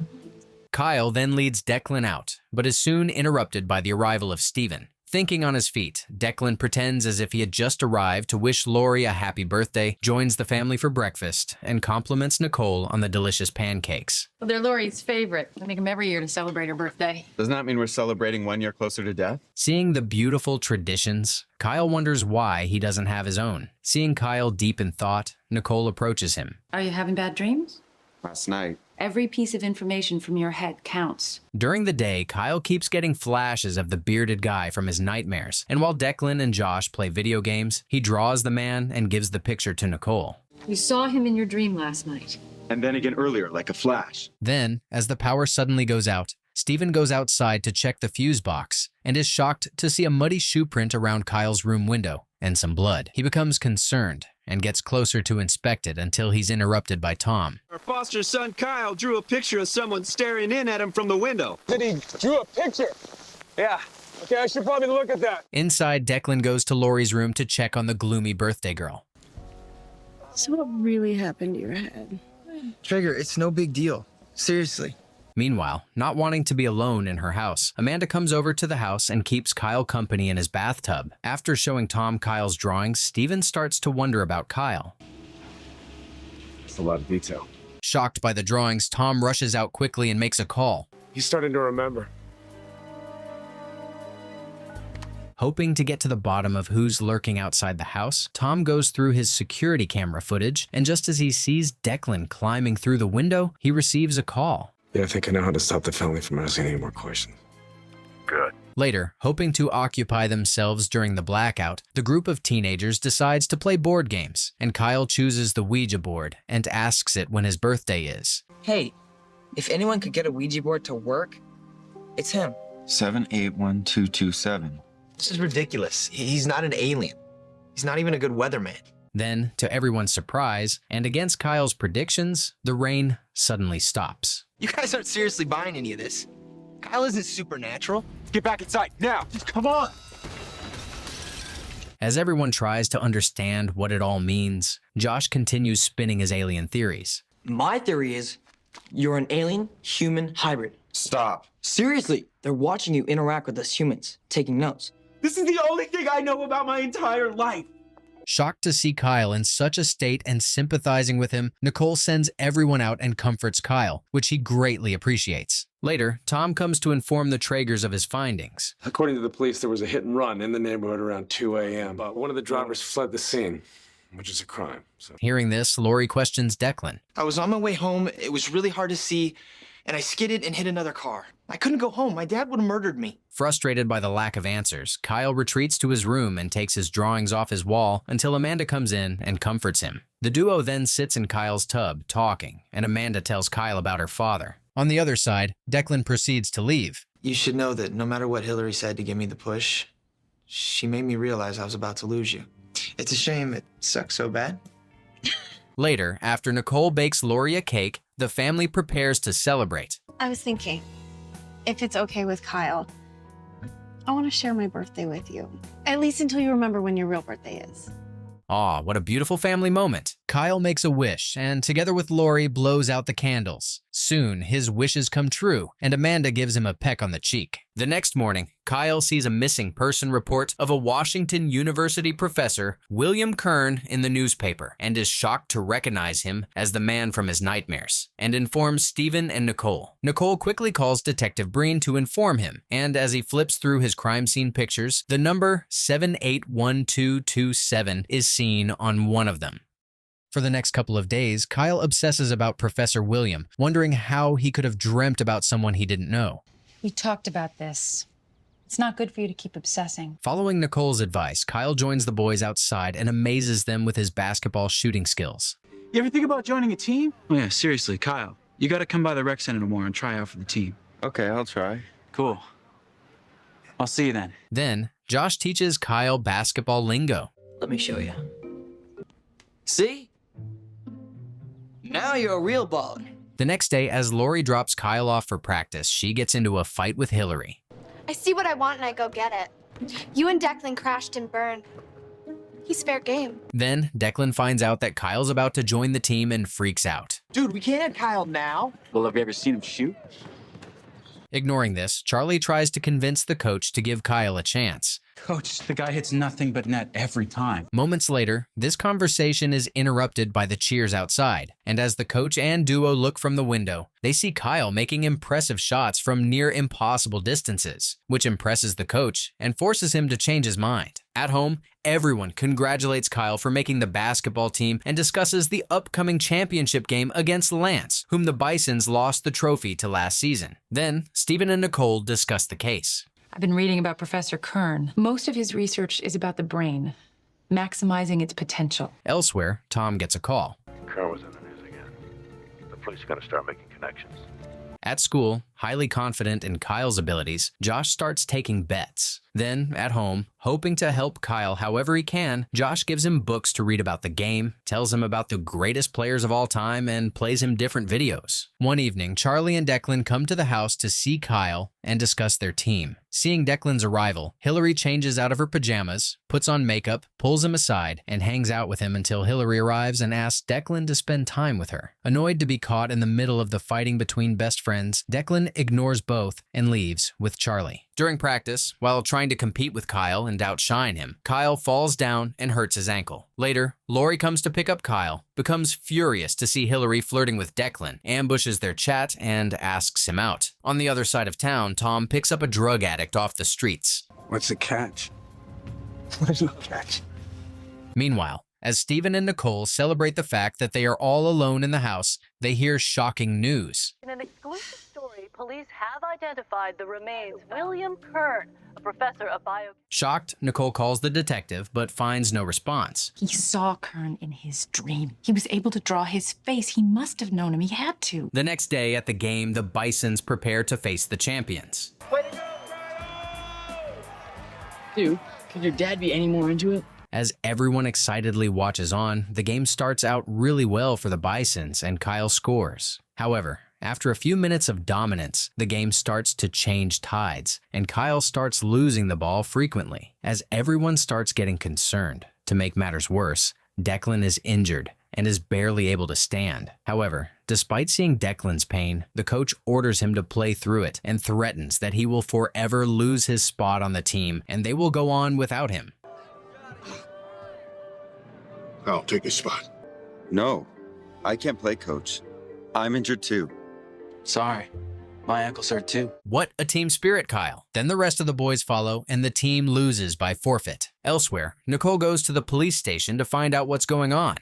Speaker 1: Kyle then leads Declan out, but is soon interrupted by the arrival of Steven. Thinking on his feet, Declan pretends as if he had just arrived to wish Lori a happy birthday, joins the family for breakfast, and compliments Nicole on the delicious pancakes.
Speaker 2: Well, they're Lori's favorite. We make them every year to celebrate her birthday.
Speaker 4: Doesn't that mean we're celebrating 1 year closer to death?
Speaker 1: Seeing the beautiful traditions, Kyle wonders why he doesn't have his own. Seeing Kyle deep in thought, Nicole approaches him.
Speaker 2: Are you having bad dreams?
Speaker 4: Last night.
Speaker 2: Every piece of information from your head counts.
Speaker 1: During the day, Kyle keeps getting flashes of the bearded guy from his nightmares, and while Declan and Josh play video games, he draws the man and gives the picture to Nicole.
Speaker 2: You saw him in your dream last night.
Speaker 4: And then again earlier, like a flash.
Speaker 1: Then, as the power suddenly goes out, Steven goes outside to check the fuse box and is shocked to see a muddy shoe print around Kyle's room window and some blood. He becomes concerned and gets closer to inspect it until he's interrupted by Tom.
Speaker 21: Our foster son Kyle drew a picture of someone staring in at him from the window.
Speaker 9: Did he drew a picture? Yeah. Okay, I should probably look at that.
Speaker 1: Inside, Declan goes to Lori's room to check on the gloomy birthday girl.
Speaker 8: So what really happened to your head?
Speaker 5: Trager, it's no big deal. Seriously.
Speaker 1: Meanwhile, not wanting to be alone in her house, Amanda comes over to the house and keeps Kyle company in his bathtub. After showing Tom Kyle's drawings, Steven starts to wonder about Kyle.
Speaker 9: It's a lot of detail.
Speaker 1: Shocked by the drawings, Tom rushes out quickly and makes a call.
Speaker 9: He's starting to remember.
Speaker 1: Hoping to get to the bottom of who's lurking outside the house, Tom goes through his security camera footage, and just as he sees Declan climbing through the window, he receives a call.
Speaker 9: Yeah, I think I know how to stop the family from asking any more questions.
Speaker 15: Good.
Speaker 1: Later, hoping to occupy themselves during the blackout, the group of teenagers decides to play board games, and Kyle chooses the Ouija board and asks it when his birthday is.
Speaker 5: Hey, if anyone could get a Ouija board to work, it's him.
Speaker 7: 781227.
Speaker 16: This is ridiculous. He's not an alien. He's not even a good weatherman.
Speaker 1: Then, to everyone's surprise, and against Kyle's predictions, the rain suddenly stops.
Speaker 16: You guys aren't seriously buying any of this. Kyle isn't supernatural.
Speaker 4: Get back inside, now! Just come on!
Speaker 1: As everyone tries to understand what it all means, Josh continues spinning his alien theories.
Speaker 5: My theory is you're an alien-human hybrid.
Speaker 4: Stop.
Speaker 5: Seriously, they're watching you interact with us humans, taking notes.
Speaker 4: This is the only thing I know about my entire life.
Speaker 1: Shocked to see Kyle in such a state and sympathizing with him, Nicole sends everyone out and comforts Kyle, which he greatly appreciates. Later, Tom comes to inform the Tragers of his findings.
Speaker 9: According to the police, there was a hit and run in the neighborhood around 2 a.m. But one of the drivers fled the scene, which is a crime. So.
Speaker 1: Hearing this, Lori questions Declan.
Speaker 16: I was on my way home. It was really hard to see, and I skidded and hit another car. I couldn't go home. My dad would have murdered me.
Speaker 1: Frustrated by the lack of answers, Kyle retreats to his room and takes his drawings off his wall until Amanda comes in and comforts him. The duo then sits in Kyle's tub, talking, and Amanda tells Kyle about her father. On the other side, Declan proceeds to leave.
Speaker 16: You should know that no matter what Hillary said to give me the push, she made me realize I was about to lose you. It's a shame it sucks so bad.
Speaker 1: Later, after Nicole bakes Lori a cake, the family prepares to celebrate.
Speaker 8: I was thinking, if it's okay with Kyle, I want to share my birthday with you. At least until you remember when your real birthday is.
Speaker 1: Aw, what a beautiful family moment. Kyle makes a wish and, together with Lori, blows out the candles. Soon, his wishes come true, and Amanda gives him a peck on the cheek. The next morning, Kyle sees a missing person report of a Washington University professor, William Kern, in the newspaper, and is shocked to recognize him as the man from his nightmares, and informs Stephen and Nicole. Nicole quickly calls Detective Breen to inform him, and as he flips through his crime scene pictures, the number 781227 is seen on one of them. For the next couple of days, Kyle obsesses about Professor William, wondering how he could have dreamt about someone he didn't know.
Speaker 2: We talked about this. It's not good for you to keep obsessing.
Speaker 1: Following Nicole's advice, Kyle joins the boys outside and amazes them with his basketball shooting skills.
Speaker 21: You ever think about joining a team?
Speaker 7: Oh, yeah, seriously, Kyle. You gotta come by the rec center tomorrow and try out for the team.
Speaker 4: Okay, I'll try.
Speaker 7: Cool. I'll see you then.
Speaker 1: Then, Josh teaches Kyle basketball lingo.
Speaker 5: Let me show you. See? Now you're a real baller.
Speaker 1: The next day, as Lori drops Kyle off for practice, she gets into a fight with Hillary.
Speaker 11: I see what I want and I go get it. You and Declan crashed and burned. He's fair game.
Speaker 1: Then, Declan finds out that Kyle's about to join the team and freaks out.
Speaker 16: Dude, we can't have Kyle now.
Speaker 7: Well, have you ever seen him shoot?
Speaker 1: Ignoring this, Charlie tries to convince the coach to give Kyle a chance.
Speaker 7: Coach, the guy hits nothing but net every time.
Speaker 1: Moments later, this conversation is interrupted by the cheers outside, and as the coach and duo look from the window, they see Kyle making impressive shots from near impossible distances, which impresses the coach and forces him to change his mind. At home, everyone congratulates Kyle for making the basketball team and discusses the upcoming championship game against Lance, whom the Bisons lost the trophy to last season. Then, Stephen and Nicole discuss the case.
Speaker 2: I've been reading about Professor Kern. Most of his research is about the brain, maximizing its potential.
Speaker 1: Elsewhere, Tom gets a call.
Speaker 15: Kern was in the news again. The police are going to start making connections.
Speaker 1: At school, highly confident in Kyle's abilities, Josh starts taking bets. Then, at home, hoping to help Kyle however he can, Josh gives him books to read about the game, tells him about the greatest players of all time, and plays him different videos. One evening, Charlie and Declan come to the house to see Kyle and discuss their team. Seeing Declan's arrival, Hillary changes out of her pajamas, puts on makeup, pulls him aside, and hangs out with him until Hillary arrives and asks Declan to spend time with her. Annoyed to be caught in the middle of the fighting between best friends, Declan ignores both and leaves with Charlie. During practice, while trying to compete with Kyle and outshine him, Kyle falls down and hurts his ankle. Later, Lori comes to pick up Kyle, becomes furious to see Hillary flirting with Declan, ambushes their chat, and asks him out. On the other side of town, Tom picks up a drug addict off the streets.
Speaker 14: What's the catch?
Speaker 16: There's no catch.
Speaker 1: Meanwhile, as Stephen and Nicole celebrate the fact that they are all alone in the house, they hear shocking news.
Speaker 3: In an exclusive story, police have identified the remains of William Kern, a professor of bio...
Speaker 1: Shocked, Nicole calls the detective, but finds no response.
Speaker 2: He saw Kern in his dream. He was able to draw his face. He must have known him. He had to.
Speaker 1: The next day at the game, the Bisons prepare to face the champions.
Speaker 22: Dude, could your dad be any more into it?
Speaker 1: As everyone excitedly watches on, the game starts out really well for the Bisons and Kyle scores. However, after a few minutes of dominance, the game starts to change tides, and Kyle starts losing the ball frequently. As everyone starts getting concerned, to make matters worse, Declan is injured and is barely able to stand. However, despite seeing Declan's pain, the coach orders him to play through it and threatens that he will forever lose his spot on the team and they will go on without him.
Speaker 23: I'll take his spot.
Speaker 10: No, I can't play, coach. I'm injured too.
Speaker 16: Sorry. My ankles hurt too.
Speaker 1: What a team spirit, Kyle. Then the rest of the boys follow and the team loses by forfeit. Elsewhere, Nicole goes to the police station to find out what's going on.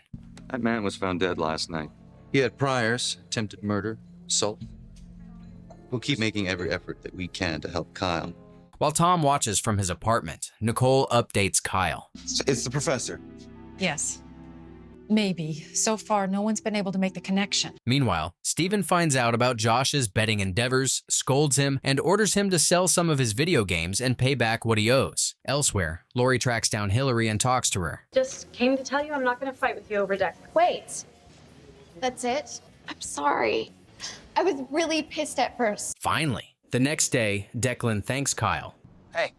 Speaker 6: That man was found dead last night. He had priors, attempted murder, assault. We'll keep making every effort that we can to help Kyle.
Speaker 1: While Tom watches from his apartment, Nicole updates Kyle.
Speaker 10: It's the professor.
Speaker 2: Yes. Maybe. So far, no one's been able to make the connection.
Speaker 1: Meanwhile, Stephen finds out about Josh's betting endeavors, scolds him, and orders him to sell some of his video games and pay back what he owes. Elsewhere, Lori tracks down Hillary and talks to her.
Speaker 24: Just came to tell you I'm not going to fight with you over Declan.
Speaker 11: Wait. That's it? I'm sorry. I was really pissed at first.
Speaker 1: Finally. The next day, Declan thanks Kyle.
Speaker 16: Hey,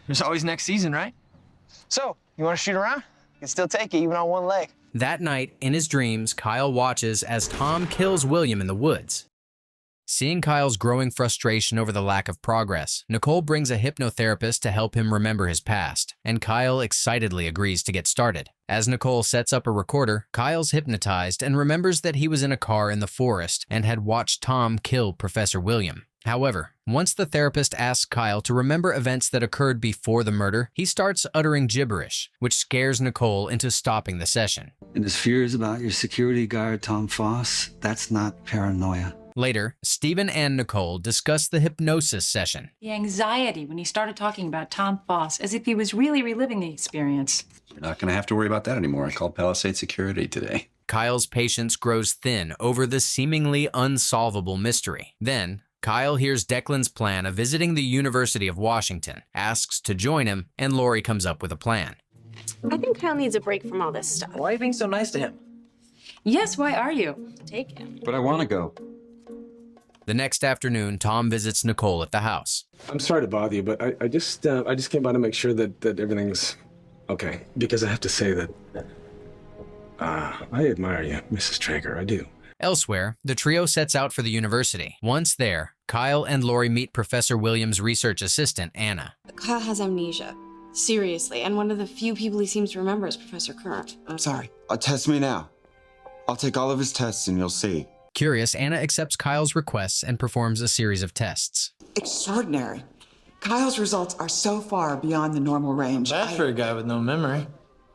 Speaker 16: there's always next season, right? So, you want to shoot around? You can still take it even on one leg.
Speaker 1: That night, in his dreams, Kyle watches as Tom kills William in the woods. Seeing Kyle's growing frustration over the lack of progress, Nicole brings a hypnotherapist to help him remember his past, and Kyle excitedly agrees to get started. As Nicole sets up a recorder, Kyle's hypnotized and remembers that he was in a car in the forest and had watched Tom kill Professor William. However, once the therapist asks Kyle to remember events that occurred before the murder, he starts uttering gibberish, which scares Nicole into stopping the session.
Speaker 25: And his fears about your security guard, Tom Foss, that's not paranoia.
Speaker 1: Later, Stephen and Nicole discuss the hypnosis session.
Speaker 2: The anxiety when he started talking about Tom Foss, as if he was really reliving the experience.
Speaker 14: You're not going to have to worry about that anymore. I called Palisade Security today.
Speaker 1: Kyle's patience grows thin over the seemingly unsolvable mystery. Then, Kyle hears Declan's plan of visiting the University of Washington, asks to join him, and Lori comes up with a plan.
Speaker 24: I think Kyle needs a break from all this stuff.
Speaker 5: Why are you being so nice to him?
Speaker 2: Yes, why are you?
Speaker 24: Take him.
Speaker 6: But I want to go.
Speaker 1: The next afternoon, Tom visits Nicole at the house.
Speaker 9: I'm sorry to bother you, but I just came by to make sure that everything's okay. Because I have to say that I admire you, Mrs. Trager. I do.
Speaker 1: Elsewhere, the trio sets out for the university. Once there, Kyle and Lori meet Professor Williams' research assistant, Anna.
Speaker 8: Kyle has amnesia. Seriously, and one of the few people he seems to remember is Professor Kern.
Speaker 10: I'm sorry. Test me now. I'll take all of his tests and you'll see.
Speaker 1: Curious, Anna accepts Kyle's requests and performs a series of tests.
Speaker 26: Extraordinary. Kyle's results are so far beyond the normal range.
Speaker 16: Bad for a guy with no memory.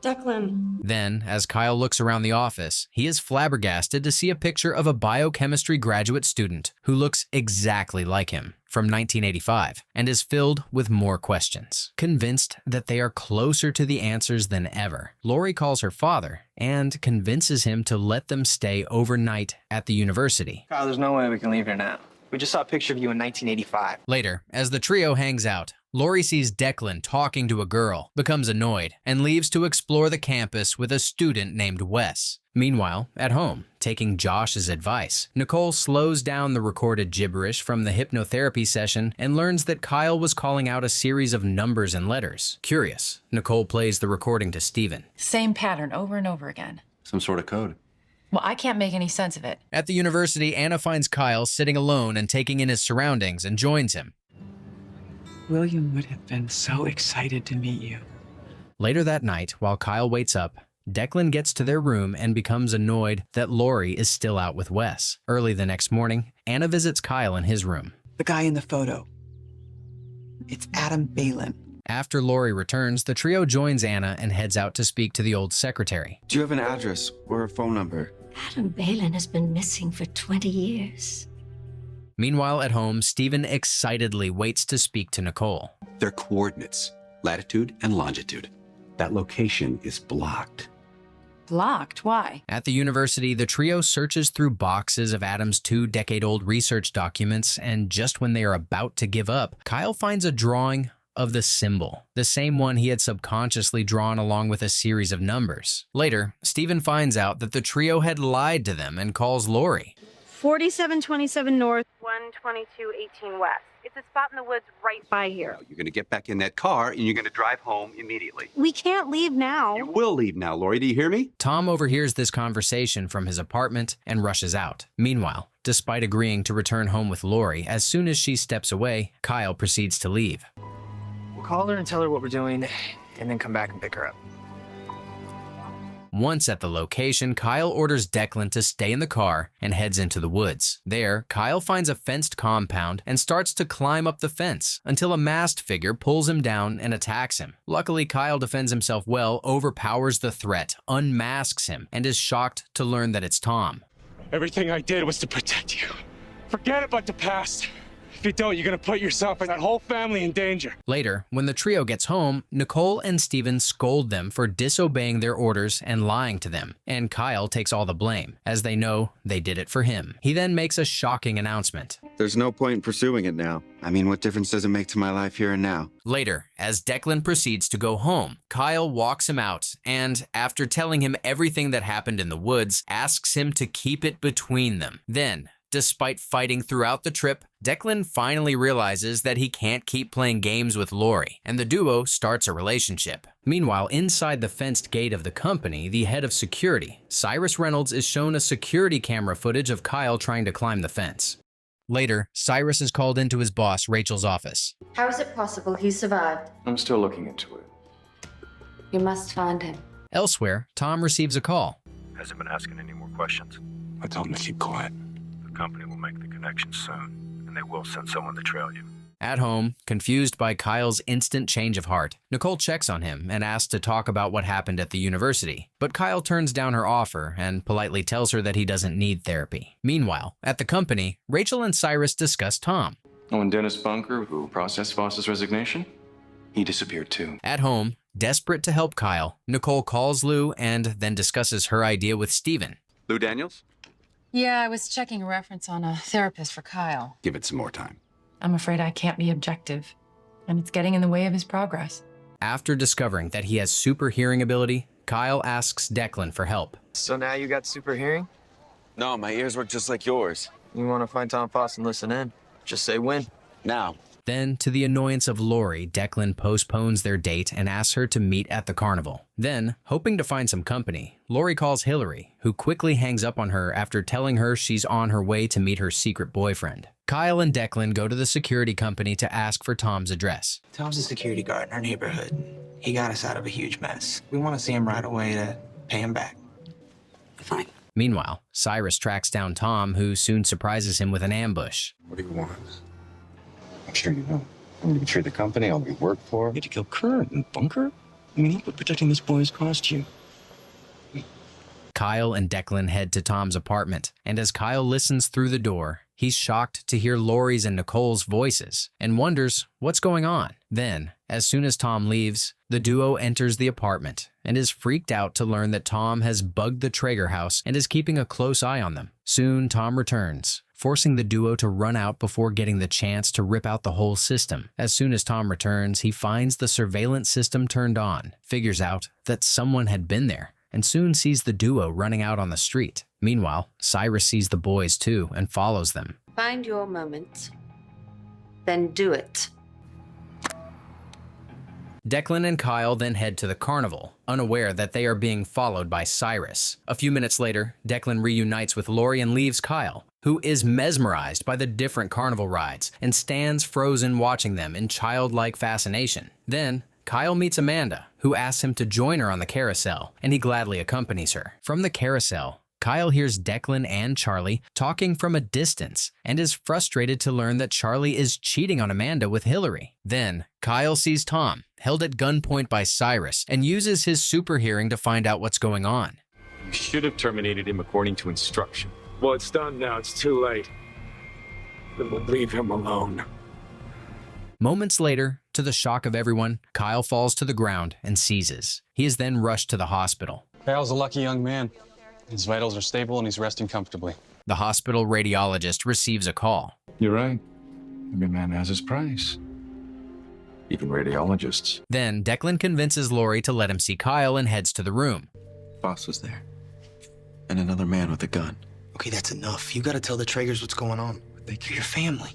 Speaker 8: Declan.
Speaker 1: Then, as Kyle looks around the office, he is flabbergasted to see a picture of a biochemistry graduate student who looks exactly like him from 1985 and is filled with more questions. Convinced that they are closer to the answers than ever, Lori calls her father and convinces him to let them stay overnight at the university.
Speaker 16: Kyle, there's no way we can leave here now. We just saw a picture of you in 1985.
Speaker 1: Later, as the trio hangs out, Lori sees Declan talking to a girl, becomes annoyed, and leaves to explore the campus with a student named Wes. Meanwhile, at home, taking Josh's advice, Nicole slows down the recorded gibberish from the hypnotherapy session and learns that Kyle was calling out a series of numbers and letters. Curious, Nicole plays the recording to Stephen.
Speaker 2: Same pattern over and over again.
Speaker 14: Some sort of code.
Speaker 2: Well, I can't make any sense of it.
Speaker 1: At the university, Anna finds Kyle sitting alone and taking in his surroundings and joins him.
Speaker 22: William would have been so excited to meet you.
Speaker 1: Later that night, while Kyle waits up, Declan gets to their room and becomes annoyed that Lori is still out with Wes. Early the next morning, Anna visits Kyle in his room.
Speaker 26: The guy in the photo. It's Adam Balin.
Speaker 1: After Lori returns, the trio joins Anna and heads out to speak to the old secretary.
Speaker 10: Do you have an address or a phone number?
Speaker 12: Adam Balin has been missing for 20 years.
Speaker 1: Meanwhile, at home, Stephen excitedly waits to speak to Nicole.
Speaker 14: Their coordinates, latitude and longitude. That location is blocked.
Speaker 2: Blocked? Why?
Speaker 1: At the university, the trio searches through boxes of Adam's 2-decade-old research documents, and just when they are about to give up, Kyle finds a drawing of the symbol, the same one he had subconsciously drawn along with a series of numbers. Later, Stephen finds out that the trio had lied to them and calls Lori.
Speaker 24: 4727 north, 12218 west. It's a spot in the woods right by here.
Speaker 14: You're going to get back in that car and you're going to drive home immediately.
Speaker 24: We can't leave now.
Speaker 14: You will leave now, Lori. Do you hear me?
Speaker 1: Tom overhears this conversation from his apartment and rushes out. Meanwhile, despite agreeing to return home with Lori, as soon as she steps away, Kyle proceeds to leave.
Speaker 5: We'll call her and tell her what we're doing, and then come back and pick her up.
Speaker 1: Once at the location, Kyle orders Declan to stay in the car and heads into the woods. There, Kyle finds a fenced compound and starts to climb up the fence until a masked figure pulls him down and attacks him. Luckily, Kyle defends himself well, overpowers the threat, unmasks him, and is shocked to learn that it's Tom.
Speaker 9: Everything I did was to protect you. Forget about the past. If you don't, you're gonna put yourself and that whole family in danger.
Speaker 1: Later, when the trio gets home, Nicole and Stephen scold them for disobeying their orders and lying to them, and Kyle takes all the blame, as they know they did it for him. He then makes a shocking announcement.
Speaker 10: There's no point in pursuing it now. I mean, what difference does it make to my life here and now?
Speaker 1: Later, as Declan proceeds to go home, Kyle walks him out and, after telling him everything that happened in the woods, asks him to keep it between them. Then, despite fighting throughout the trip, Declan finally realizes that he can't keep playing games with Lori, and the duo starts a relationship. Meanwhile, inside the fenced gate of the company, the head of security, Cyrus Reynolds, is shown a security camera footage of Kyle trying to climb the fence. Later, Cyrus is called into his boss, Rachel's office.
Speaker 12: How is it possible he survived?
Speaker 9: I'm still looking into it.
Speaker 12: You must find him.
Speaker 1: Elsewhere, Tom receives a call.
Speaker 15: Hasn't been asking any more questions.
Speaker 9: I told him to keep quiet.
Speaker 15: The company will make the connection soon, and they will send someone to trail you.
Speaker 1: At home, confused by Kyle's instant change of heart, Nicole checks on him and asks to talk about what happened at the university. But Kyle turns down her offer and politely tells her that he doesn't need therapy. Meanwhile, at the company, Rachel and Cyrus discuss Tom.
Speaker 13: Oh, and Dennis Bunker, who processed Voss's resignation? He disappeared too.
Speaker 1: At home, desperate to help Kyle, Nicole calls Lou and then discusses her idea with Stephen.
Speaker 14: Lou Daniels?
Speaker 2: Yeah, I was checking a reference on a therapist for Kyle.
Speaker 14: Give it some more time.
Speaker 2: I'm afraid I can't be objective, and it's getting in the way of his progress.
Speaker 1: After discovering that he has super hearing ability, Kyle asks Declan for help.
Speaker 5: So now you got super hearing?
Speaker 10: No, my ears work just like yours.
Speaker 5: You want to find Tom Foss and listen in? Just say when.
Speaker 10: Now.
Speaker 1: Then, to the annoyance of Lori, Declan postpones their date and asks her to meet at the carnival. Then, hoping to find some company, Lori calls Hillary, who quickly hangs up on her after telling her she's on her way to meet her secret boyfriend. Kyle and Declan go to the security company to ask for Tom's address.
Speaker 16: Tom's a security guard in our neighborhood. He got us out of a huge mess. We want to see him right away to pay him back.
Speaker 10: Fine.
Speaker 1: Meanwhile, Cyrus tracks down Tom, who soon surprises him with an ambush.
Speaker 14: What do you want? I'm sure you know. I'm going to betray the company I'll be work for.
Speaker 25: You had to kill Kern and Bunker? I mean, look what protecting this boy has cost you.
Speaker 1: Kyle and Declan head to Tom's apartment, and as Kyle listens through the door, he's shocked to hear Lori's and Nicole's voices and wonders what's going on. Then, as soon as Tom leaves, the duo enters the apartment and is freaked out to learn that Tom has bugged the Trager house and is keeping a close eye on them. Soon, Tom returns, forcing the duo to run out before getting the chance to rip out the whole system. As soon as Tom returns, he finds the surveillance system turned on, figures out that someone had been there, and soon sees the duo running out on the street. Meanwhile, Cyrus sees the boys too and follows them.
Speaker 12: Find your moment. Then do it.
Speaker 1: Declan and Kyle then head to the carnival, unaware that they are being followed by Cyrus. A few minutes later, Declan reunites with Lori and leaves Kyle, who is mesmerized by the different carnival rides and stands frozen watching them in childlike fascination. Then, Kyle meets Amanda, who asks him to join her on the carousel, and he gladly accompanies her. From the carousel, Kyle hears Declan and Charlie talking from a distance and is frustrated to learn that Charlie is cheating on Amanda with Hillary. Then, Kyle sees Tom, held at gunpoint by Cyrus, and uses his super hearing to find out what's going on.
Speaker 13: You should have terminated him according to instruction.
Speaker 9: Well, it's done now. It's too late. Then we'll leave him alone.
Speaker 1: Moments later, to the shock of everyone, Kyle falls to the ground and seizes. He is then rushed to the hospital.
Speaker 7: Kyle's a lucky young man. His vitals are stable and he's resting comfortably.
Speaker 1: The hospital radiologist receives a call.
Speaker 13: You're right. Every man has his price. Even radiologists.
Speaker 1: Then Declan convinces Lori to let him see Kyle and heads to the room.
Speaker 16: Boss was there. And another man with a gun. Okay, that's enough. You gotta tell the Tragers what's going on. They're your family.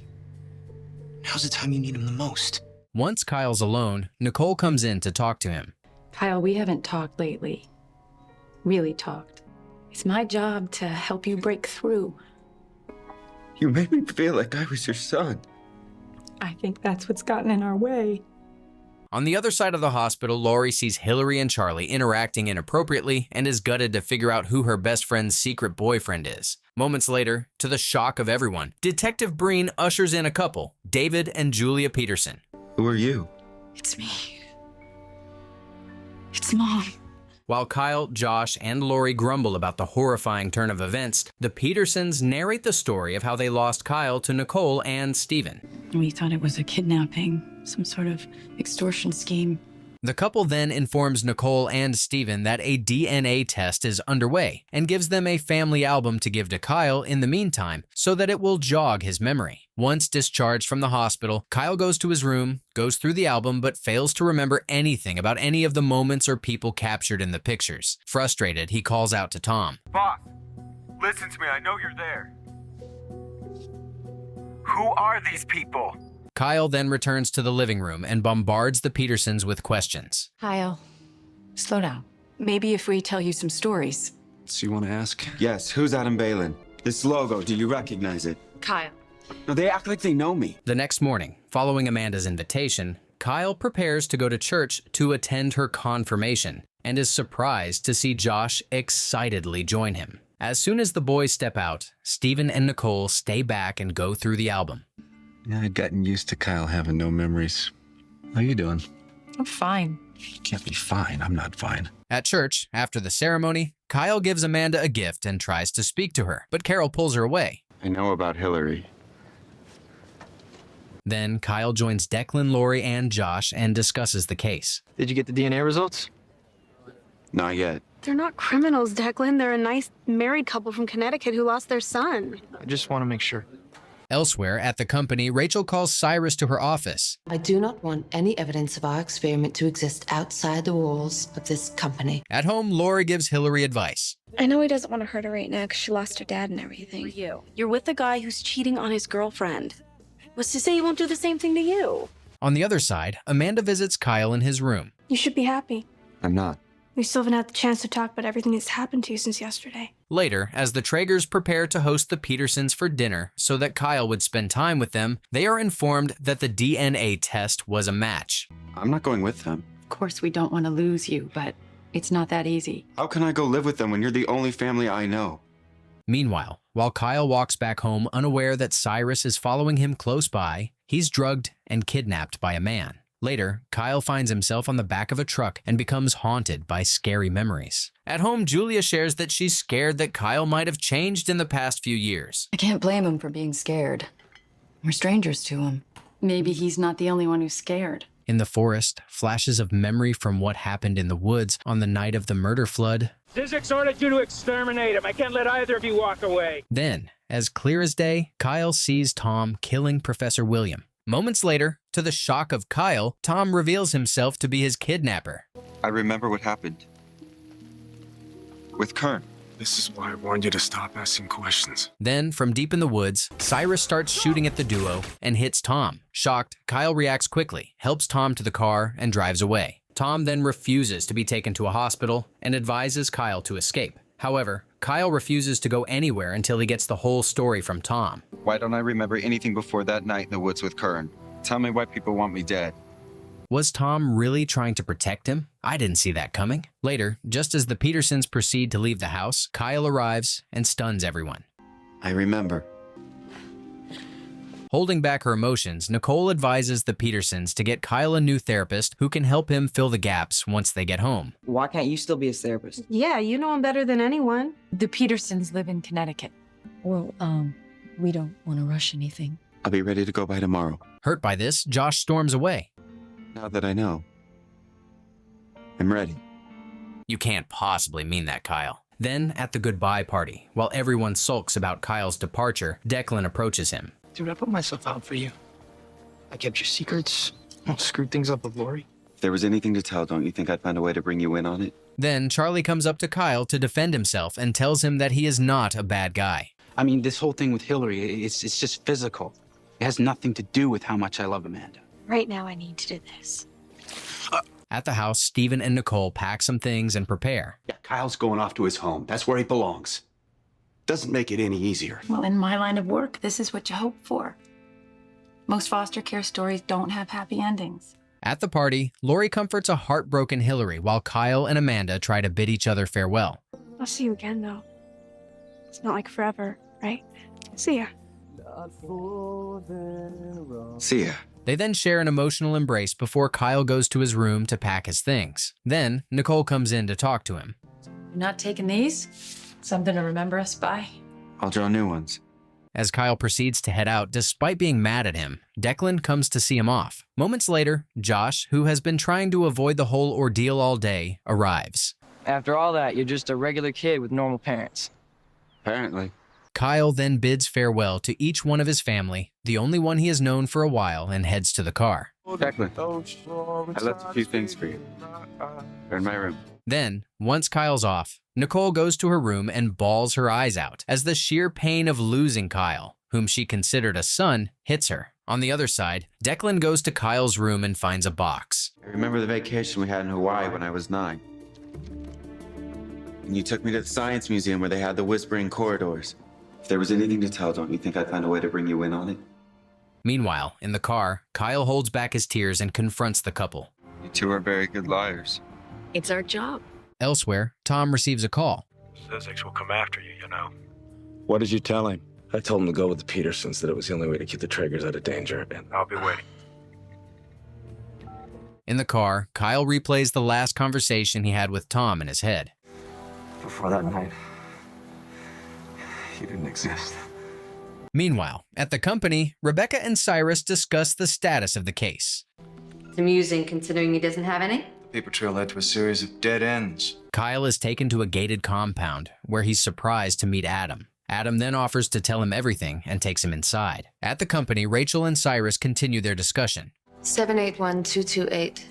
Speaker 16: Now's the time you need them the most.
Speaker 1: Once Kyle's alone, Nicole comes in to talk to him.
Speaker 2: Kyle, we haven't talked lately. Really talked. It's my job to help you break through.
Speaker 16: You made me feel like I was your son.
Speaker 2: I think that's what's gotten in our way.
Speaker 1: On the other side of the hospital, Lori sees Hillary and Charlie interacting inappropriately and is gutted to figure out who her best friend's secret boyfriend is. Moments later, to the shock of everyone, Detective Breen ushers in a couple, David and Julia Peterson.
Speaker 16: Who are you?
Speaker 2: It's me. It's Mom.
Speaker 1: While Kyle, Josh, and Lori grumble about the horrifying turn of events, the Petersons narrate the story of how they lost Kyle to Nicole and Steven.
Speaker 2: We thought it was a kidnapping, some sort of extortion scheme.
Speaker 1: The couple then informs Nicole and Steven that a DNA test is underway and gives them a family album to give to Kyle in the meantime so that it will jog his memory. Once discharged from the hospital, Kyle goes to his room, goes through the album, but fails to remember anything about any of the moments or people captured in the pictures. Frustrated, he calls out to Tom.
Speaker 15: Boss, listen to me. I know you're there. Who are these people?
Speaker 1: Kyle then returns to the living room and bombards the Petersons with questions.
Speaker 2: Kyle, slow down. Maybe if we tell you some stories.
Speaker 6: So you want to ask?
Speaker 16: Yes, who's Adam Balin? This logo, do you recognize it?
Speaker 2: Kyle.
Speaker 16: No, they act like they know me.
Speaker 1: The next morning, following Amanda's invitation, Kyle prepares to go to church to attend her confirmation and is surprised to see Josh excitedly join him. As soon as the boys step out, Steven and Nicole stay back and go through the album.
Speaker 6: Yeah, I'd gotten used to Kyle having no memories. How you doing?
Speaker 2: I'm fine.
Speaker 6: You can't be fine. I'm not fine.
Speaker 1: At church, after the ceremony, Kyle gives Amanda a gift and tries to speak to her, but Carol pulls her away.
Speaker 10: I know about Hillary.
Speaker 1: Then Kyle joins Declan, Lori, and Josh and discusses the case.
Speaker 16: Did you get the DNA results?
Speaker 10: Not yet.
Speaker 8: They're not criminals, Declan. They're a nice married couple from Connecticut who lost their son.
Speaker 16: I just want to make sure.
Speaker 1: Elsewhere at the company, Rachel calls Cyrus to her office.
Speaker 12: I do not want any evidence of our experiment to exist outside the walls of this company.
Speaker 1: At home, Lori gives Hillary advice.
Speaker 8: I know he doesn't want to hurt her right now because she lost her dad and everything.
Speaker 4: You're with a guy who's cheating on his girlfriend. What's to say he won't do the same thing to you?
Speaker 1: On the other side, Amanda visits Kyle in his room.
Speaker 8: You should be happy.
Speaker 10: I'm not.
Speaker 8: We still haven't had the chance to talk about everything that's happened to you since yesterday.
Speaker 1: Later, as the Tragers prepare to host the Petersons for dinner so that Kyle would spend time with them, they are informed that the DNA test was a match.
Speaker 10: I'm not going with them.
Speaker 2: Of course, we don't want to lose you, but it's not that easy.
Speaker 10: How can I go live with them when you're the only family I know?
Speaker 1: Meanwhile, while Kyle walks back home unaware that Cyrus is following him close by, he's drugged and kidnapped by a man. Later, Kyle finds himself on the back of a truck and becomes haunted by scary memories. At home, Julia shares that she's scared that Kyle might have changed in the past few years.
Speaker 2: I can't blame him for being scared. We're strangers to him. Maybe he's not the only one who's scared.
Speaker 1: In the forest, flashes of memory from what happened in the woods on the night of the murder flood.
Speaker 17: Physics ordered you to exterminate him. I can't let either of you walk away.
Speaker 1: Then, as clear as day, Kyle sees Tom killing Professor William. Moments later, to the shock of Kyle, Tom reveals himself to be his kidnapper.
Speaker 10: I remember what happened. With Kern.
Speaker 9: This is why I warned you to stop asking questions.
Speaker 1: Then, from deep in the woods, Cyrus starts shooting at the duo and hits Tom. Shocked, Kyle reacts quickly, helps Tom to the car, and drives away. Tom then refuses to be taken to a hospital and advises Kyle to escape. However, Kyle refuses to go anywhere until he gets the whole story from Tom.
Speaker 6: Why don't I remember anything before that night in the woods with Kern? Tell me why people want me dead.
Speaker 1: Was Tom really trying to protect him? I didn't see that coming. Later, just as the Petersons proceed to leave the house, Kyle arrives and stuns everyone.
Speaker 10: I remember.
Speaker 1: Holding back her emotions, Nicole advises the Petersons to get Kyle a new therapist who can help him fill the gaps once they get home.
Speaker 5: Why can't you still be his therapist?
Speaker 8: Yeah, you know him better than anyone.
Speaker 2: The Petersons live in Connecticut.
Speaker 3: Well, we don't want to rush anything.
Speaker 10: I'll be ready to go by tomorrow.
Speaker 1: Hurt by this, Josh storms away.
Speaker 10: Now that I know, I'm ready.
Speaker 1: You can't possibly mean that, Kyle. Then, at the goodbye party, while everyone sulks about Kyle's departure, Declan approaches him.
Speaker 16: Dude, I put myself out for you. I kept your secrets. I screwed things up with Lori.
Speaker 10: If there was anything to tell, don't you think I'd find a way to bring you in on it?
Speaker 1: Then, Charlie comes up to Kyle to defend himself and tells him that he is not a bad guy.
Speaker 7: I mean, this whole thing with Hillary, it's just physical. It has nothing to do with how much I love Amanda.
Speaker 11: Right now, I need to do this.
Speaker 1: At the house, Stephen and Nicole pack some things and prepare.
Speaker 14: Yeah, Kyle's going off to his home. That's where he belongs. Doesn't make it any easier.
Speaker 2: Well, in my line of work, this is what you hope for. Most foster care stories don't have happy endings.
Speaker 1: At the party, Lori comforts a heartbroken Hillary while Kyle and Amanda try to bid each other farewell.
Speaker 8: I'll see you again, though. It's not like forever, right? See ya.
Speaker 10: See ya.
Speaker 1: They then share an emotional embrace before Kyle goes to his room to pack his things. Then, Nicole comes in to talk to him.
Speaker 2: You're not taking these? Something to remember us by?
Speaker 10: I'll draw new ones.
Speaker 1: As Kyle proceeds to head out, despite being mad at him, Declan comes to see him off. Moments later, Josh, who has been trying to avoid the whole ordeal all day, arrives.
Speaker 5: After all that, you're just a regular kid with normal parents.
Speaker 10: Apparently.
Speaker 1: Kyle then bids farewell to each one of his family, the only one he has known for a while, and heads to the car.
Speaker 10: Declan, I left a few things for you. They're in my room.
Speaker 1: Then, once Kyle's off, Nicole goes to her room and bawls her eyes out as the sheer pain of losing Kyle, whom she considered a son, hits her. On the other side, Declan goes to Kyle's room and finds a box.
Speaker 10: I remember the vacation we had in Hawaii when I was 9. And you took me to the science museum where they had the whispering corridors. If there was anything to tell, don't you think I'd find a way to bring you in on it?
Speaker 1: Meanwhile, in the car, Kyle holds back his tears and confronts the couple.
Speaker 6: You two are very good liars.
Speaker 3: It's our job.
Speaker 1: Elsewhere, Tom receives a call.
Speaker 15: Physics will come after you, you know.
Speaker 9: What did you tell him? I told him to go with the Petersons, that it was the only way to keep the Tragers out of danger, and
Speaker 15: I'll be waiting.
Speaker 1: In the car, Kyle replays the last conversation he had with Tom in his head.
Speaker 13: Before that night, you didn't exist.
Speaker 1: Meanwhile, at the company, Rebecca and Cyrus discuss the status of the case.
Speaker 12: It's amusing considering he doesn't have any.
Speaker 6: The paper trail led to a series of dead ends.
Speaker 1: Kyle is taken to a gated compound, where he's surprised to meet Adam. Adam then offers to tell him everything and takes him inside. At the company, Rachel and Cyrus continue their discussion.
Speaker 12: 781228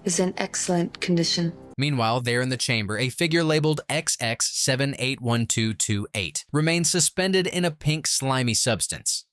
Speaker 12: is in excellent condition.
Speaker 1: Meanwhile, there in the chamber, a figure labeled XX781228 remains suspended in a pink slimy substance.